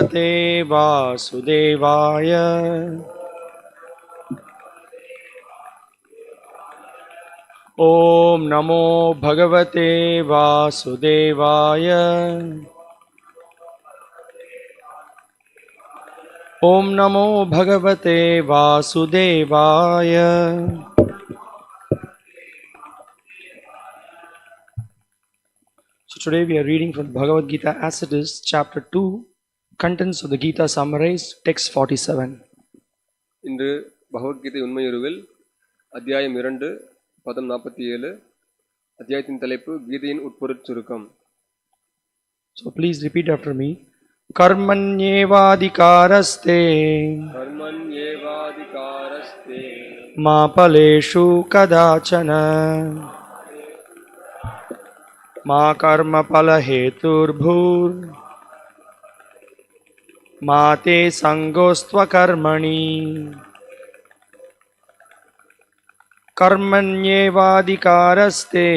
Te Vasudevaya. Om Namo Bhagavate Vasudevaya. Om Namo Bhagavate Vasudevaya. So today we are reading from Bhagavad Gita as it is, chapter 2, contents of the Gita summarized, text 47. இன்று பகவத்கீதை உண்மையுருவில் அத்தியாயம் 2 பதம் 47 அத்தியாயத்தின் தலைப்பு கீதையின் உட்பொருட் சுருக்கம். So please repeat after me. Karmanyevadikaraste கர்மண்யேவாதிகாரஸ்தே ma paleshu kadachana ma karma pala heturbhur ma te sangostva karmani. Karmanyevadikaraste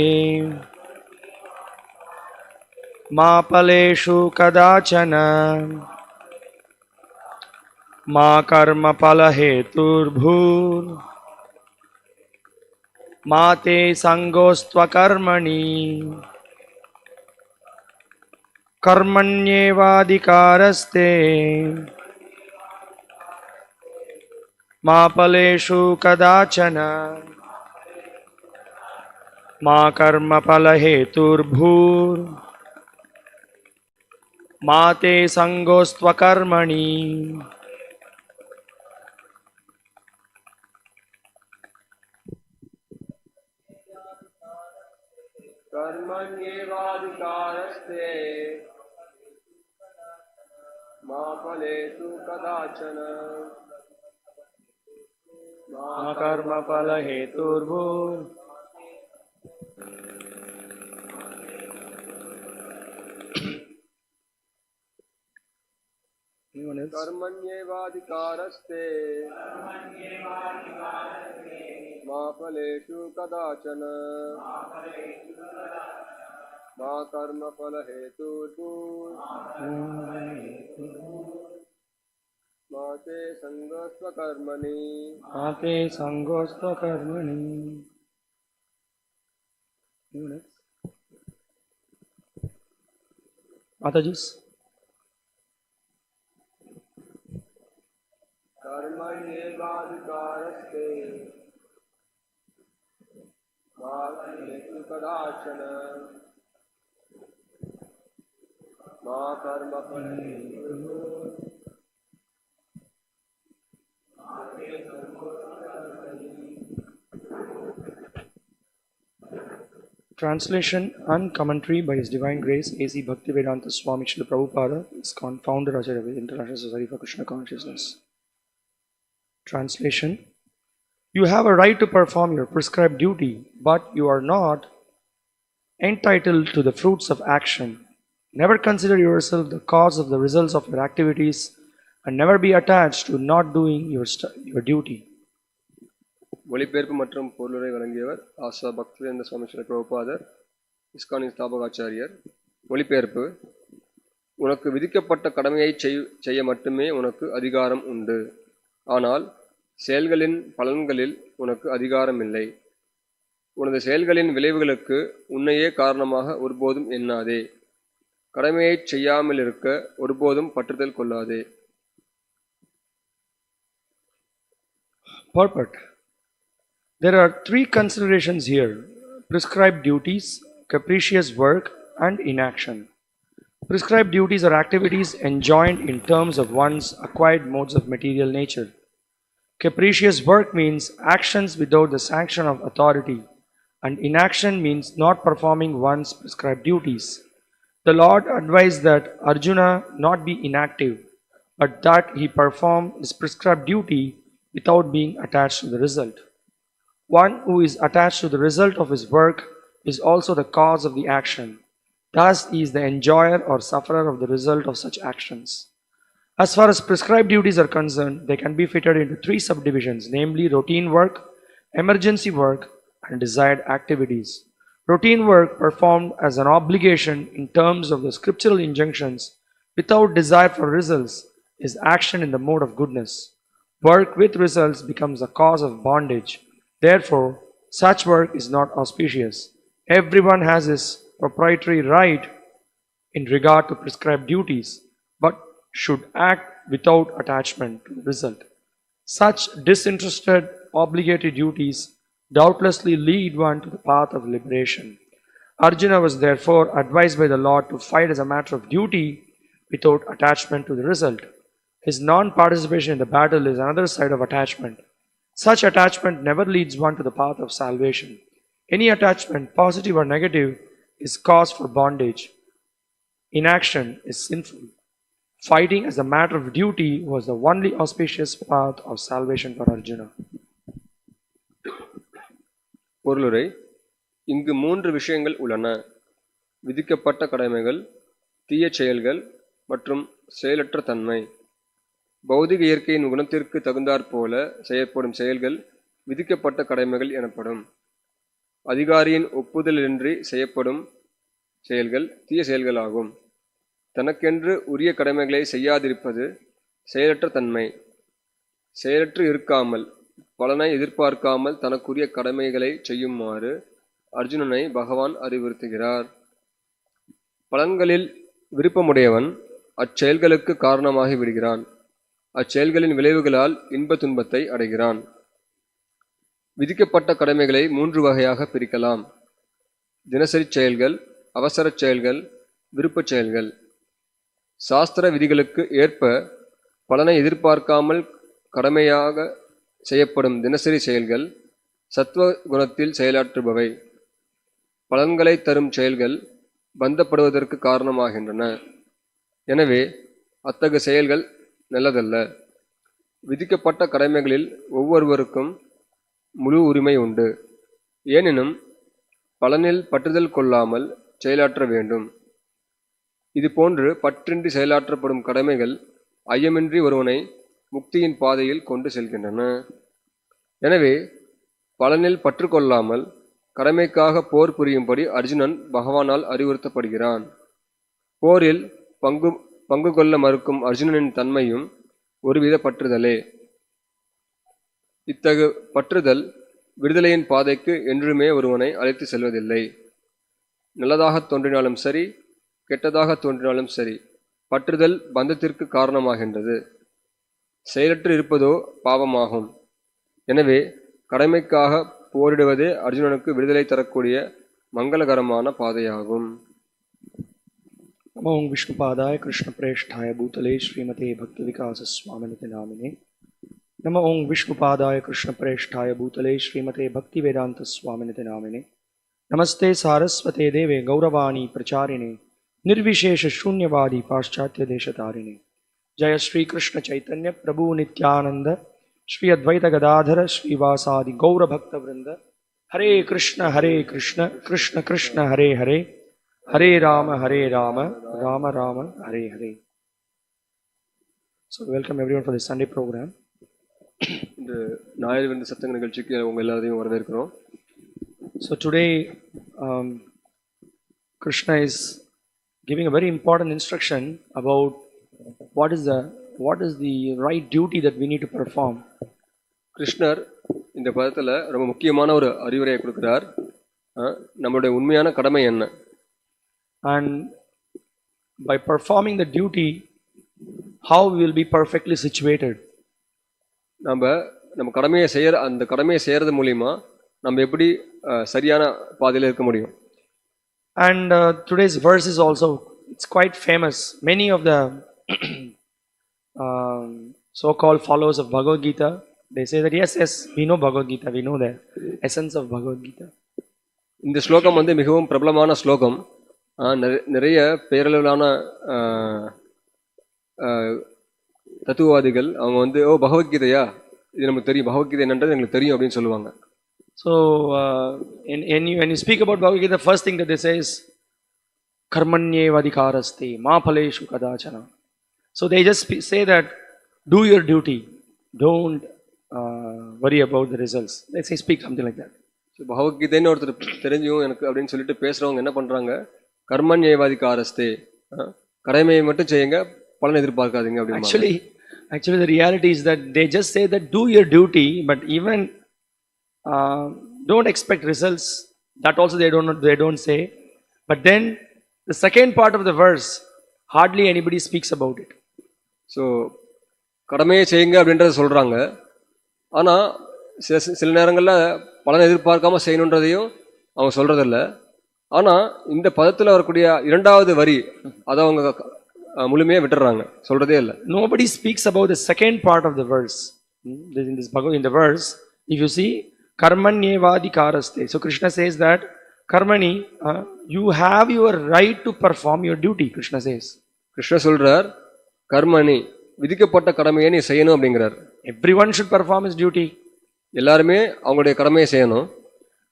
ma paleshu kadachana ma karma pala heturbhur ma te sangostva karmani. Karmanyevadikaraste ma paleshu kadachana ma karma pala heturbhur ma te sangostva karmani. கர்மண்யேவாதிகாரஸ்தே மா பலேஷு கதாச்சன Ma karma pala heturbhur. Anyone else? கர்மண்யேவாதிகாரஸ்தே மா பலேஷு கதாச்சன மா கர்ம பல ஹேதுர்பூர் மா தே சங்கஸ்வ கர்மணி. Ma te sangostva karmani. Anyone else? Mataji's? கர்மண்யேவாதிகாரஸ்தே மா பலேஷு கதாச்சன மா கர்ம பல ஹேதுர்பூர் Translation and commentary by His Divine Grace A.C. Bhaktivedanta Swami Srila Prabhupada, ISKCON founder Acharya of the International Society for Krishna Consciousness. Translation: You have a right to perform your prescribed duty, but you are not entitled to the fruits of action. Never consider yourself the cause of the results of your activities and never be attached to not doing your duty. மொழிபெயர்ப்பு மற்றும் பொருளுரை வழங்கியவர் ஆசா பக்திவேந்த சுவாமி ஸ்ரீ பிரபுபாதர், இஸ்கானின் ஸ்தாபகாச்சாரியர். மொழிபெயர்ப்பு: உனக்கு விதிக்கப்பட்ட கடமையை செய்ய மட்டுமே உனக்கு அதிகாரம் உண்டு. ஆனால் செயல்களின் பலன்களில் உனக்கு அதிகாரம் இல்லை. உனது செயல்களின் விளைவுகளுக்கு உன்னையே காரணமாக ஒருபோதும் எண்ணாதே. கடமையை செய்யாமல் இருக்க ஒருபோதும் பற்றுதல் கொள்ளாதே. Purport: There are three considerations here: prescribed duties, capricious work, and inaction. Prescribed duties are activities enjoined in terms of one's acquired modes of material nature. Capricious work means actions without the sanction of authority, and inaction means not performing one's prescribed duties. The Lord advised that Arjuna not be inactive, but that he perform his prescribed duty without being attached to the result. One who is attached to the result of his work is also the cause of the action. Thus, he is the enjoyer or sufferer of the result of such actions. As far as prescribed duties are concerned, they can be fitted into three subdivisions, namely routine work, emergency work, and desired activities. Routine work performed as an obligation in terms of the scriptural injunctions Without desire for results is action in the mode of goodness. Work with results becomes a cause of bondage. Therefore, such work is not auspicious. Everyone has his proprietary right in regard to prescribed duties, but should act without attachment to the result. Such disinterested, obligatory duties doubtlessly lead one to the path of liberation. Arjuna was therefore advised by the Lord to fight as a matter of duty without attachment to the result. His non participation in the battle is another side of attachment. Such attachment never leads one to the path of salvation. Any attachment, positive or negative, is cause for bondage. Inaction is sinful. Fighting as a matter of duty was the only auspicious path of salvation for Arjuna. பொருளுரை இங்கு 3 விஷயங்கள் உள்ளன. விதிக்கப்பட்ட கடமைகள், தீய செயல்கள் மற்றும் செயலற்ற தன்மை. பௌதிக இயற்கையின் குணத்திற்கு தகுந்தாற்போல செய்யப்படும் செயல்கள் விதிக்கப்பட்ட கடமைகள் எனப்படும். அதிகாரியின் ஒப்புதலின்றி செய்யப்படும் செயல்கள் தீய செயல்களாகும். தனக்கென்று உரிய கடமைகளை செய்யாதிருப்பது செயலற்ற தன்மை. செயலற்று இருக்காமல், பலனை எதிர்பார்க்காமல் தனக்குரிய கடமைகளை செய்யுமாறு அர்ஜுனனை பகவான் அறிவுறுத்துகிறார். பலன்களில் விருப்பமுடையவன் அச்செயல்களுக்கு காரணமாகி விடுகிறான். அச்செயல்களின் விளைவுகளால் இன்ப துன்பத்தை அடைகிறான். விதிக்கப்பட்ட கடமைகளை 3 வகையாக பிரிக்கலாம். தினசரி செயல்கள், அவசர செயல்கள், விருப்பச் செயல்கள். சாஸ்திர விதிகளுக்கு ஏற்ப பலனை எதிர்பார்க்காமல் கடமையாக செய்யப்படும் தினசரி செயல்கள் சத்துவ குணத்தில் செயலாற்றுபவை. பலன்களை தரும் செயல்கள் பந்தப்படுவதற்கு காரணமாகின்றன. எனவே அத்தகைய செயல்கள் நல்லதல்ல. விதிக்கப்பட்ட கடமைகளில் ஒவ்வொருவருக்கும் முழு உரிமை உண்டு. ஏனெனும் பலனில் பற்றுதல் கொள்ளாமல் செயலாற்ற வேண்டும். இதுபோன்று பற்றின்றி செயலாற்றப்படும் கடமைகள் ஐயமின்றி ஒருவனை முக்தியின் பாதையில் கொண்டு செல்கின்றன. எனவே பலனில் பற்று கொள்ளாமல் கடமைக்காக போர் புரியும்படி அர்ஜுனன் பகவானால் அறிவுறுத்தப்படுகிறான். போரில் பங்கு கொள்ள மறுக்கும் அர்ஜுனனின் தன்மையும் ஒருவித பற்றுதலே. இத்தகு பற்றுதல் விடுதலையின் பாதைக்கு என்றுமே ஒருவனை அழைத்து செல்வதில்லை. நல்லதாக தோன்றினாலும் சரி, கெட்டதாக தோன்றினாலும் சரி, பற்றுதல் பந்தத்திற்கு காரணமாகின்றது. செயலற்று இருப்பதோ பாவமாகும். எனவே கடமைக்காக போரிடுவதே அர்ஜுனனுக்கு விடுதலை தரக்கூடிய மங்களகரமான பாதையாகும். நமோ விஷ்ணுபாதாய கிருஷ்ணபிரேஷ்டாய பூதலே ஸ்ரீமதே பக்தி விகாச ஸ்வாமினிதி நாமினே. நமோ விஷ்ணுபாதாய கிருஷ்ணபிரேஷ்டாய பூதலே ஸ்ரீமதே பக்தி வேதாந்த ஸ்வாமினிதி நாமினே. நமஸ்தே சாரஸ்வதே தேவே கௌரவாணி பிரச்சாரிணே निर्विशेष शून्यवादी पाश्चात्य देशतारिणे. जय श्री कृष्ण चैतन्य प्रभु नित्यानंद श्री अद्वैत गदाधर श्रीवासादि गौर भक्त वृंद. हरे कृष्ण कृष्ण कृष्ण हरे हरे, हरे Ram Ram Ram Hare Hare. So welcome everyone for the Sunday program. இந்த ஞாயிறு விருந்து சத்தங்க நிகழ்ச்சிக்கு உங்க எல்லாரையும் வரவேற்கிறோம். So today Krishna is giving a very important instruction about what is the right duty that we need to perform. கிருஷ்ணர் இந்த பதத்துல ரொம்ப முக்கியமான ஒரு அறிவுரையை கொடுக்கிறார். நம்மளுடைய உண்மையான கடமை என்ன? And by performing the duty, how we will be perfectly situated. நம்ம கடமையை அந்த கடமையை செய்யறது மூலியமா நம்ம எப்படி சரியான பாதையில இருக்க முடியும்? And today's verse is also, it's quite famous. Many of the so-called followers of Bhagavad Gita, they say that yes, we know Bhagavad Gita, we know the essence of Bhagavad Gita. இந்த ஸ்லோகம் மிகவும் பிரபலமான ஸ்லோகம். நிறைய பேரளவிலான தத்துவவாதிகள் அவங்க பகவத்கீதையா, இது நமக்கு தெரியும், பகவத்கீதை என்னன்றது எங்களுக்கு தெரியும் அப்படின்னு சொல்லுவாங்க. So when you speak about Bhagavad Gita, the first thing that they say is karmanyevadhikaraste ma phaleshu kadachana. So they just say that do your duty, don't worry about the results. They say speak something like that. So பகவத்கீதைன்னு ஒருத்தர் தெரிஞ்சும் எனக்கு அப்படின்னு சொல்லிட்டு பேசுறவங்க என்ன பண்றாங்க, கர்மண்யேவாதிகாரஸ்தே, கடமையை மட்டும் செய்யுங்க, பலன் எதிர்பார்க்காதீங்க அப்படின்னு. Actually, the reality is that they just say that do your duty, but even don't expect results. That also they don't say. But then the second part of the verse, hardly anybody speaks about it. So கடமையை செய்யுங்க அப்படின்றத சொல்கிறாங்க. ஆனால் சில நேரங்களில் பலன் எதிர்பார்க்காம செய்யணுன்றதையும் அவங்க சொல்கிறதில்ல. ஆனால் இந்த பதத்தில் வரக்கூடிய இரண்டாவது வரி அதை அவங்க முழுமையாக விட்டுறாங்க, சொல்கிறதே இல்லை. Nobody speaks about the second part of the verse. In the verse, if you see, karmanyevadi karaste. So Krishna says that, karmani, you have your right to perform your duty, Krishna says. Krishna சொல்கிறார், கர்மணி, விதிக்கப்பட்ட கடமையை நீ செய்யணும் அப்படிங்கிறார். Everyone should perform his duty. எல்லாருமே அவங்களுடைய கடமையை செய்யணும்.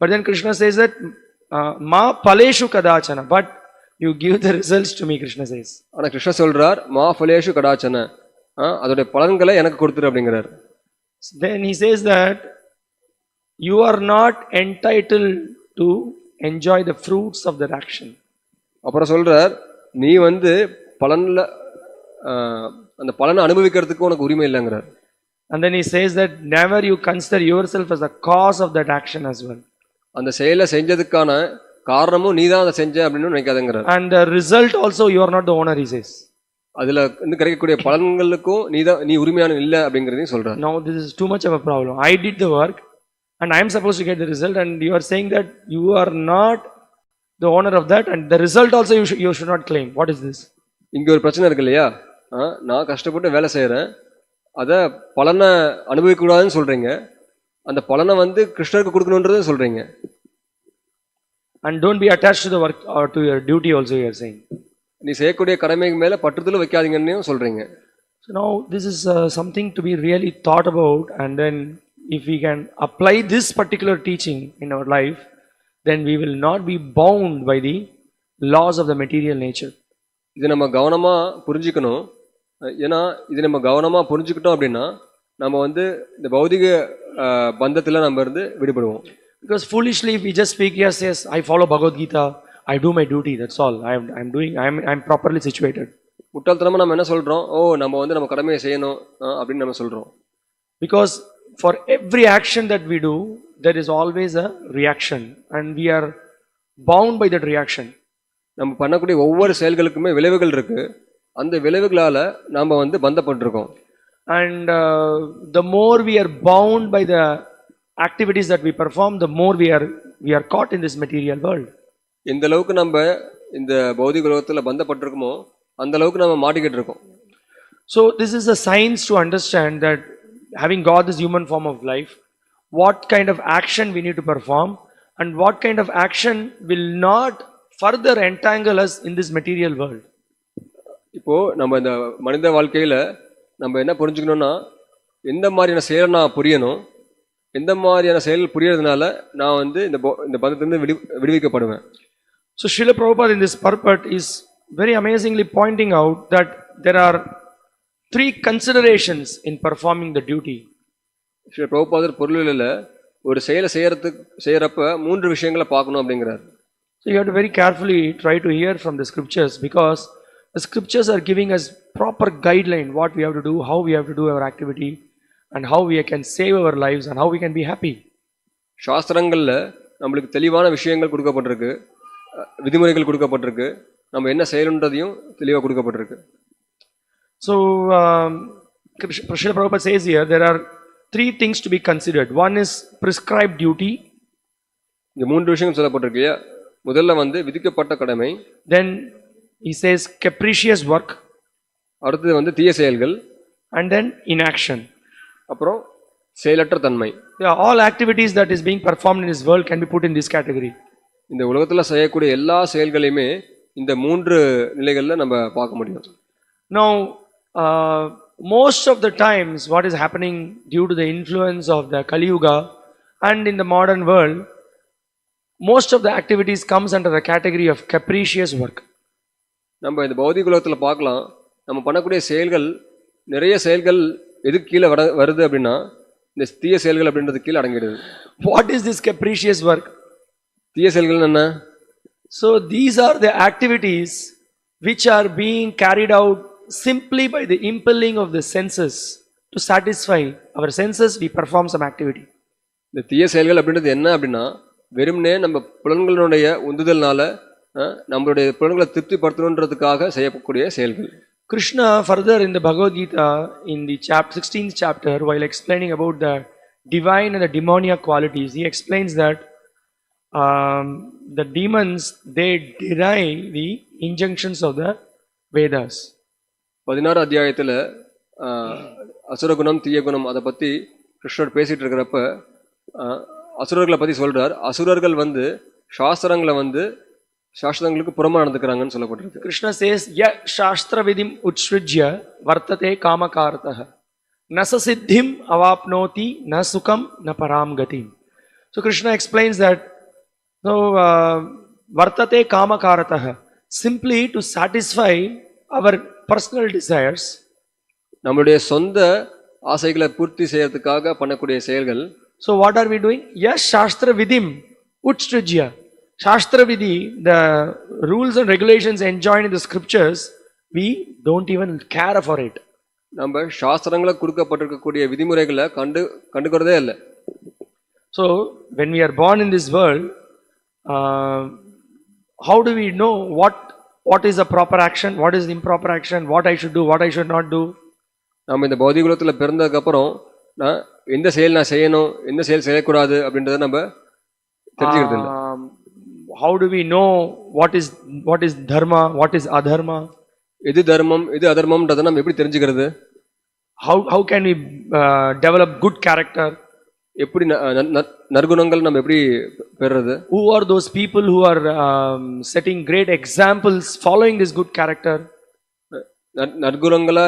But then Krishna says that ma paleshu kadachana, but you give the results to me, Krishna says. ஆனால் கிருஷ்ண சொல்றார், மா பலேஷு கடாச்சன, அதோடைய பலன்களை எனக்கு கொடுத்துரு அப்படிங்கிறார். Then he says that you are not entitled to enjoy the fruits of that action. அப்புறம் சொல்றார், நீ பலன்ல அந்த பலனை அனுபவிக்கிறதுக்கு உனக்கு உரிமை இல்லைங்கிறார். And then he says that never you consider yourself as the cause of that action as well. அந்த செயலை செஞ்சதுக்கான காரணமும் நீ தான் அதை செஞ்ச அப்படின்னு நினைக்காதங்கிறார். And the result also you are not the owner, he says. அதுல கிடைக்கக்கூடிய பலன்களுக்கும் நீ உரிமையான இல்ல அப்படிங்கறதையும் சொல்றார். Now this is too much of a problem. I did the work and I am supposed to get the result, and you are saying that you are not the owner of that, and the result also you should not claim. What is this? இங்க ஒரு பிரச்சனை இருக்கு இல்லையா? நான் கஷ்டப்பட்டு வேலை செய்யறேன், அத பலனை அனுபவிக்க கூடாதுன்னு சொல்றீங்க, அந்த பலனை கிருஷ்ணருக்கு கொடுக்கணும்ன்றதை சொல்றீங்க. And don't be attached to the work or to your duty also, you are saying. நீ செய்யக்கூடிய கடமைக்கு மேல பற்றுதல் வைக்காதீங்கன்னு சொல்றீங்க. So now this is something to be really thought about, and then if we can apply this particular teaching in our life, then we will not be bound by the laws of the material nature. இது நம்ம கவனமா புரிஞ்சுக்கணும். ஏன்னா இது நம்ம கவனமா புரிஞ்சுக்கிட்டோம் அப்படின்னா நம்ம இந்த பௌதிக பந்தத்துல நம்ம விடுபடுவோம். Because foolishly if we just speak, yes, I follow Bhagavad Gita, I do my duty, that's all. I'm properly situated. முட்டாள்தனமா நம்ம என்ன சொல்றோம்? நம்ம நம்ம கடமையை செய்யணும் அப்படின்னு நம்ம சொல்றோம். Because for every action that we do, there is always a reaction, and we are bound by that reaction. நம்ம பண்ணக்கூடிய ஒவ்வொரு செயல்களுக்குமே விளைவுகள் இருக்கு. அந்த விளைவுகளால நாம பந்தப்பட்டிருக்கோம். And the more we are bound by the activities that we perform, the more we are caught in this material world. எந்த அளவுக்கு நம்ம இந்த பௌதிக உலகத்துல பந்தப்பட்டிருக்கோமோ அந்த அளவுக்கு நம்ம மாட்டிக்கிட்டு இருக்கோம். So this is a science to understand that having got this human form of life, what kind of action we need to perform, and what kind of action will not further entangle us in this material world. இப்போ நம்ம இந்த மனித வாழ்க்கையில நம்ம என்ன புரிஞ்சுக்கணும்னா, எந்த மாதிரியான செயலை நான் புரியணும், எந்த மாதிரியான செயல் புரியறதுனால நான் இந்த பந்தத்திலிருந்து விடுவிக்கப்படுவேன். So Srila Prabhupada in this purport is very amazingly pointing out that there are three considerations in performing the duty. Sri பிரபுபாதர் பொருளில் ஒரு செயலை செய்யறப்ப மூன்று விஷயங்களை பார்க்கணும் அப்படிங்கிறார். So you have to very carefully try to hear from the scriptures, because the scriptures are giving us proper guideline what we have to do, how we have to do our activity, and how we can save our lives and how we can be happy. சாஸ்திரங்கள்ல நம்மளுக்கு தெளிவான விஷயங்கள் கொடுக்கப்பட்டிருக்கு, விதிமுறைகள் கொடுக்கப்பட்டிருக்கு, நம்ம என்ன செய்யணுன்றதையும் தெளிவாக கொடுக்கப்பட்டிருக்கு. So Srila Prabhupada says here there are three things to be considered. One is prescribed duty. இந்த மூன்று விஷயங்கள் சொல்லப்பட்டிருக்கு. முதல்ல விதிக்கப்பட்ட கடமை. Then he says capricious work. அடுத்து தீய செயல்கள். And then inaction. அப்புறம் செயலற்ற தன்மை. All activities that is being performed in this world can be put in this category. இந்த உலகத்துல செய்யக்கூடிய எல்லா செயல்களையுமே இந்த மூன்று நிலைகள்ல நம்ம பார்க்க முடியும். Now most of the times what is happening due to the influence of the Kali Yuga and in the modern world, most of the activities comes under the category of capricious work. நம்ம இந்த பௌதிக உலகத்துல பார்க்கலாம், நம்ம பண்ணக்கூடிய செயல்கள் நிறைய செயல்கள் எதுக்கு கீழே வருது அப்படின்னா இந்த தீய செயல்கள் அப்படின்றது கீழே அடங்கிடுது. What is this capricious work? தீய செயல்கள் என்ன? So these are the activities which are being carried out simply by the impelling of the senses. To satisfy our senses, we perform some activity. இந்த தீய செயல்கள் அப்படின்றது என்ன அப்படின்னா வெறுமனே நம்ம புலன்களுடைய உந்துதல்னால நம்மளுடைய புலன்களை திருப்திப்படுத்தணுன்றதுக்காக செய்யக்கூடிய செயல்கள். Krishna further in the Bhagavad Gita in the 16th chapter, while explaining about the divine and the demoniac qualities, he explains that the demons, they deny the injunctions of the Vedas. 16 அத்தியாயத்தில் அசுரகுணம் தீய குணம் அதை பற்றி கிருஷ்ணர் பேசிட்டு இருக்கிறப்ப அசுரர்களை பற்றி சொல்றார். அசுரர்கள் வந்து சாஸ்திரங்களுக்கு புறமா நடந்துக்கிறாங்கன்னு சொல்லப்பட்டிருக்கு. Krishna says, "Ya shastra vidim utsrijya vartate kamakartah nasa siddhim avapnoti na sukham na param gatim." So Krishna explains that vartate kamakartah, simply to satisfy our personal desires, நம்மளுடைய சொந்த ஆசைகளை பூர்த்தி செய்யறதுக்காக பண்ணக்கூடிய செயல்கள். So what are we doing? Yes, shastra vidim utsrijya. Shastra vidhi, the rules and regulations enjoined in the scriptures, we don't even care for it. நம்ம சாஸ்திரங்களை கொடுக்கப்பட்டிருக்கக்கூடிய விதிமுறைகளை கண்டுக்கிறதே இல்லை. So when we are born in this world, how do we know what is a proper action, what is the improper action, what I should do, what I should not do? நம்ம இந்த பௌதிகுலத்தில் பிறந்ததுக்கு அப்புறம் எந்த செயல் நான் செய்யணும், எந்த செயல் செய்யக்கூடாது அப்படின்றத நம்ம தெரிஞ்சுக்கிறது இல்லை. How do we know what is dharma, what is adharma? எது தர்மம் எது அதர்மம்ன்றதை நம்ம எப்படி தெரிஞ்சுக்கிறது? How can we develop good character? எப்படி நற்குணங்கள் நம்ம எப்படி பெறுறது? Who are those people who are setting great examples following this good character? நற்குணங்களா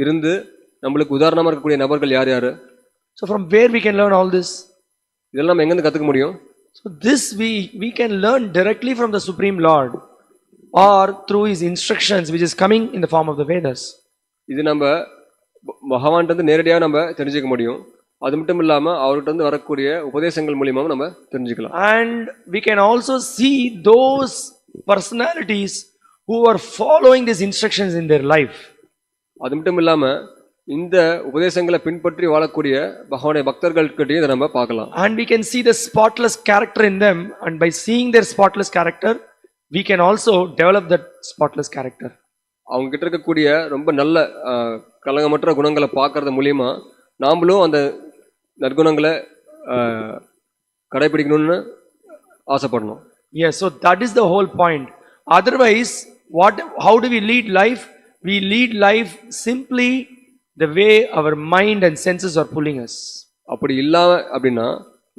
இருந்து நம்மளுக்கு உதாரணமா இருக்கக்கூடிய நபர்கள் யார் யாரு? So from where we can learn all this? இதெல்லாம் நம்ம எங்க இருந்து கத்துக்க முடியும்? So this we can learn directly from the Supreme Lord or through his instructions which is coming in the form of the Vedas. இது நம்ம பகவான்கிட்ட இருந்து நேரடியாக நம்ம தெரிஞ்சுக்க முடியும். அது மட்டும் இல்லாம அவர்கிட்ட இருந்து வரக்கூடிய உபதேசங்கள் மூலமா நம்ம தெரிஞ்சுக்கலாம். And we can also see those personalities who are following these instructions in their life. அது மட்டும் இல்லாம இந்த உபதேசங்களை பின்பற்றி வாழக்கூடிய பகவானுடைய பக்தர்கள்கிட்டயும் இதை நம்ம பார்க்கலாம். And we can see the spotless character in them, and by seeing their spotless character we can also develop that spotless character. அவங்க கிட்ட இருக்கக்கூடிய ரொம்ப நல்ல கலங்கமற்ற குணங்களை பார்க்கறது மூலமா நாமளும் அந்த நற்குணங்களை கடைபிடிக்கணும்னு ஆசைப்படணும். Yes, so that is the whole point. Otherwise how do we lead life? We lead life simply the way our mind and senses are pulling us. அப்படி இல்லாம அப்படின்னா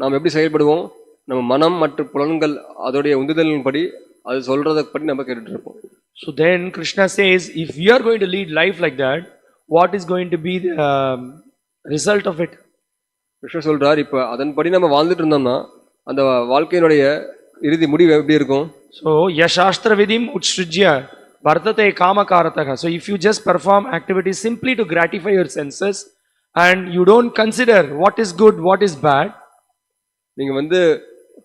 நாம் எப்படி செயல்படுவோம்? நம்ம மனம் மற்றும் புலன்கள் அதோடைய உந்துதலின்படி அது சொல்றதை படி நம்ம கேட்டுட்டு இருப்போம். So then Krishna says, if we are going to lead life like that, what is going to be the result of it? Krishna சொல்றார், இப்ப அதன்படி நம்ம வாழ்ந்துட்டு இருந்தோம்னா அந்த வாழ்க்கையினுடைய இறுதி முடிவு எப்படி இருக்கும்? So yashastra vidim utsrijya vartate kamakarataha. So if you just perform activities simply to gratify your senses and you don't consider what is good, what is bad, நீங்க வந்து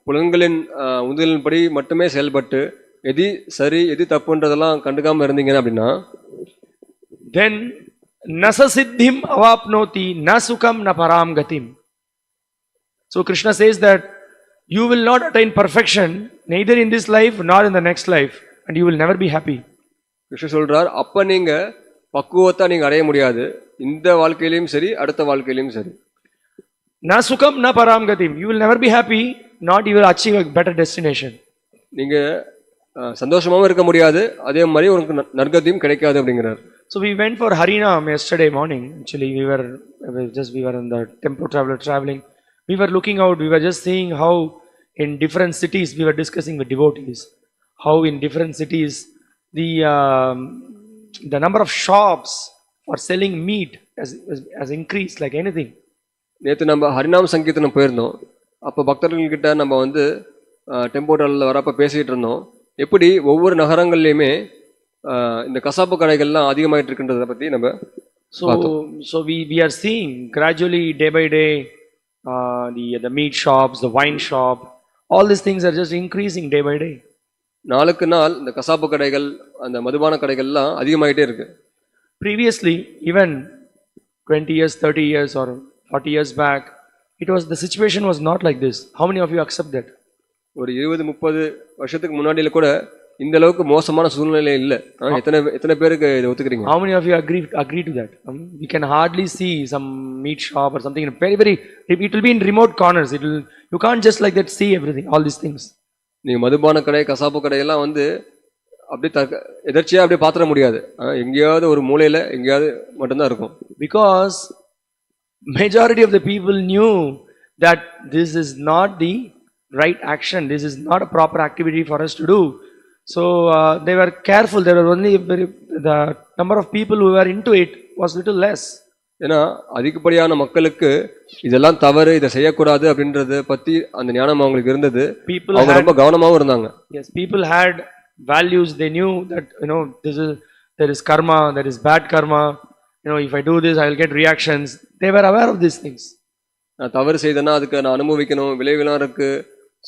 புலன்களின் உந்துதலின்படி மட்டுமே செயல்பட்டு எது சரி எது தப்புன்றதெல்லாம் கண்டுக்காம இருந்தீங்க அப்படின்னா, then nasa siddhim avapnoti na sukham na param gatim. So Krishna says that you will not attain perfection neither in this life nor in the next life, and you will never be happy. கிருஷ்ணர் சொல்றார், அப்ப நீங்க பக்குவத்தை நீங்க அடைய முடியாது, இந்த வாழ்க்கையிலும் சரி அடுத்த வாழ்க்கையிலும் சரி. Na sukham na param gatim. You will never be happy, not you will achieve a better destination. நீங்க சந்தோஷமாவும் இருக்க முடியாது, அதே மாதிரி உங்களுக்கு நற்கதியும் கிடைக்காது அப்படிங்கிறார். So we went for Harinam yesterday morning. Actually we were in the tempo traveling. We were looking out, we were just seeing how in different cities, we were discussing with devotees, how in different cities the number of shops for selling meat has increased like anything. நேற்று நம்ம ஹரிநாம சங்கீர்த்தனம் போயிருந்தோம். அப்போ பக்தர்கள்கிட்ட நம்ம வந்து tempo டிராவலில் வரப்போ பேசிகிட்டு இருந்தோம், எப்படி ஒவ்வொரு நகரங்கள்லையுமே இந்த கசாப்பு கடைகள்லாம் அதிகமாகிட்டு இருக்குன்றதை பற்றி நம்ம. So we are seeing gradually day by day the meat shops, the wine shop, all these things are just increasing day by day. நாளுக்கு நாள் இந்த கசாப்பு கடைகள் அந்த மதுபான கடைகள்லாம் அதிகமாயிட்டே இருக்கு. Previously, even 20 years, 30 years, or 40 years back, the situation was not like this. How many of you accept that? ஒரு 20-30 வருஷத்துக்கு முன்னாடியில கூட இந்த அளவுக்கு மோசமான சூழ்நிலை இல்ல. எத்தனை பேருக்கு இதை ஒத்துக்கிறீங்க? How many of you agree to that? We can hardly see some meat shop or something in very very. It will be in remote corners. You can't just like that see everything, all these things. நீங்க மதுபான கடை கசாப்பு கடையெல்லாம் வந்து அப்படியே எதர்ச்சியா அப்படியே பாத்திர முடியாது. எங்கேயாவது ஒரு மூலையில எங்கேயாவது மட்டும்தான் இருக்கும். Because majority of the people knew that this is not the right action. This is not a proper activity for us to do. So they were careful. There were only the number of people who were into it was little less. ஏன்னா அதிகப்படியான மக்களுக்கு இதெல்லாம் தவறு, இதை செய்யக்கூடாது அப்படின்றத பத்தி அந்த ஞானம் அவங்களுக்கு இருந்தது. அவங்க ரொம்ப கவனமாவும் இருந்தாங்க. Yes, people had values. They knew that there is karma, there is bad karma. If I do this, I will get reactions. They were aware of these things. நான் தவறு செய்தேன்னா அதுக்கு நான் அனுபவிக்கணும், விளைவுலாம் இருக்கு.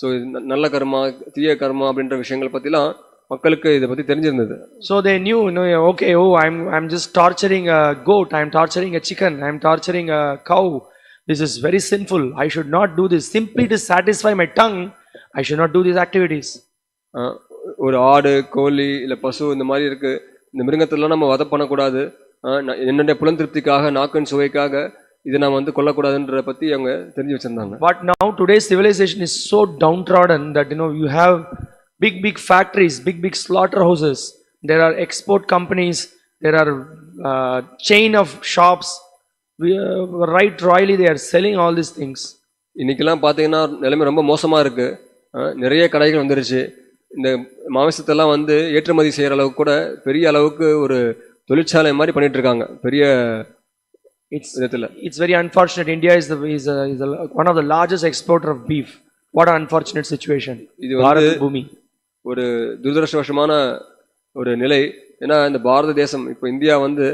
ஸோ நல்ல கர்மா தீய கர்மா அப்படின்ற விஷயங்கள் பத்திலாம் மக்களுக்கு இதை பத்தி தெரிஞ்சிருந்தது. So they knew, okay, I'm just torturing a goat, I'm torturing a chicken, I'm torturing a cow. This is very sinful. I should not do this simply to satisfy my tongue. I should not do these activities. ஒரு ஆடு, கோழி இல்ல பசு இந்த மாதிரி இருக்கு, இந்த மிருகத்தெல்லாம் நம்ம வதை பண்ணக்கூடாது, என்னுடைய புலன் திருப்திக்காக நாக்கின் சுவைக்காக இதை நான் வந்து கொல்லக்கூடாதுன்ற பத்தி அவங்க தெரிஞ்சு வச்சிருந்தாங்க. But now today's civilization is so downtrodden that you have big factories, big slaughterhouses. There are export companies. There are chain of shops. Right royally they are selling all these things. இன்னைக்கெல்லாம் பார்த்தீங்கன்னா நிலைமை ரொம்ப மோசமா இருக்கு. நிறைய கடைகள் வந்துருச்சு. இந்த மாமிசத்தெல்லாம் வந்து ஏற்றுமதி செய்யற அளவுக்கு கூட பெரிய அளவுக்கு ஒரு தொழிற்சாலை மாதிரி பண்ணிட்டு இருக்காங்க. பெரிய It's very unfortunate. India is one of the largest exporter of beef. What an unfortunate situation. இது வந்து ஒரு துரதிருஷ்டவசமான ஒரு நிலை. ஏன்னா இந்த பாரத தேசம் இப்போ இந்தியா வந்து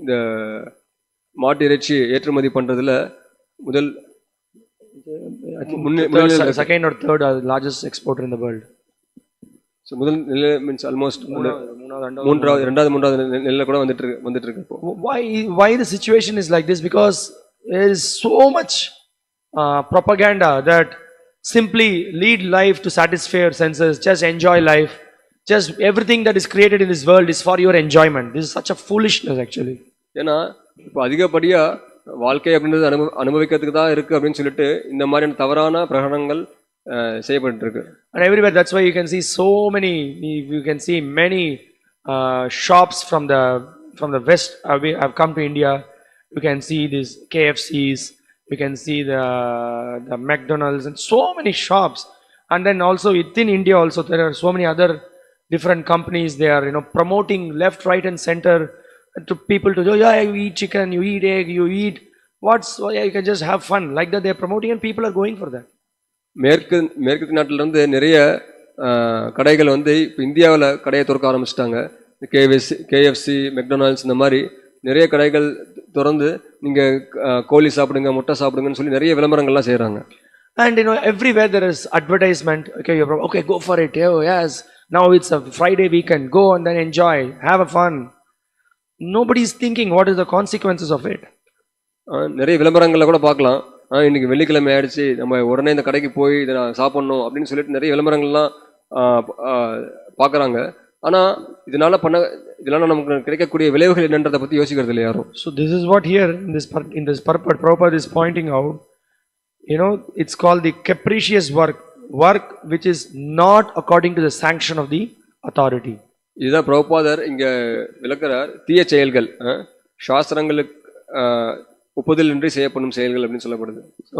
இந்த மாட்டு இறைச்சி ஏற்றுமதி பண்றதுல second or third largest exporter in the world. So முதல் நிலை means almost மூன்றாவது நிலையில கூட வந்துட்டு இருக்கு. Why the situation is like this? Because there is so much propaganda that simply lead life to satisfy your senses, just enjoy life, just everything that is created in this world is for your enjoyment. This is such a foolishness actually. ஏன்னா இப்போ அதிகப்படியா வாழ்க்கை அப்படின்றது அனுபவிக்கிறதுக்கு தான் இருக்கு அப்படின்னு சொல்லிட்டு இந்த மாதிரியான தவறான பிரகடனங்கள் செய்யப்பட்டு இருக்கு. And everywhere, that's why you can see so many, you can see many shops from the west have come to India. You can see these KFCs, you can see the McDonald's and so many shops. And then also within India also there are so many other different companies. They are promoting left, right and center to people to yeah, you eat chicken, you eat egg, you eat you can just have fun like that. They are promoting and people are going for that. மேற்கு நாட்டில இருந்து நிறைய கடைகள் வந்து இப்போ இந்தியாவில் கடையை திறக்க ஆரம்பிச்சிட்டாங்க. கேஎஃப்சி, மெக்டொனால்ட்ஸ் இந்த மாதிரி நிறைய கடைகள் திறந்து நீங்க கோழி சாப்பிடுங்க, முட்டை சாப்பிடுங்கன்னு சொல்லி நிறைய விளம்பரங்கள்லாம் செய்யறாங்க. And everywhere there is advertisement. Okay, go for it. Oh yes, now it's a Friday weekend. Go and then enjoy, have a fun. Nobody is thinking what is the consequences of it. நிறைய விளம்பரங்கள்ல கூட பார்க்கலாம். இன்னைக்கு வெள்ளிக்கிழமை ஆயிடுச்சு, நம்ம உடனே இந்த கடைக்கு போய் இதை நான் சாப்பிடணும் அப்படின்னு சொல்லிட்டு நிறைய விளம்பரங்கள்லாம் பார்க்குறாங்க. ஆனா இதனால நமக்கு கிடைக்கக்கூடிய விளைவுகள் என்னன்றதை பத்தி யோசிக்கிறது இல்லை யாரும். So this is what here in this purport Prabhupada is pointing out. It's called the capricious work which is not according to the sanction of the authority. இதுதான் பிரபுபாதர் இங்க விளக்குறார். தீய செயல்கள் சாஸ்திரங்களுக்கு ஒப்புதல் இன்றி செய்யப்படும் செயல்கள் அப்படின்னு சொல்லப்படுது. So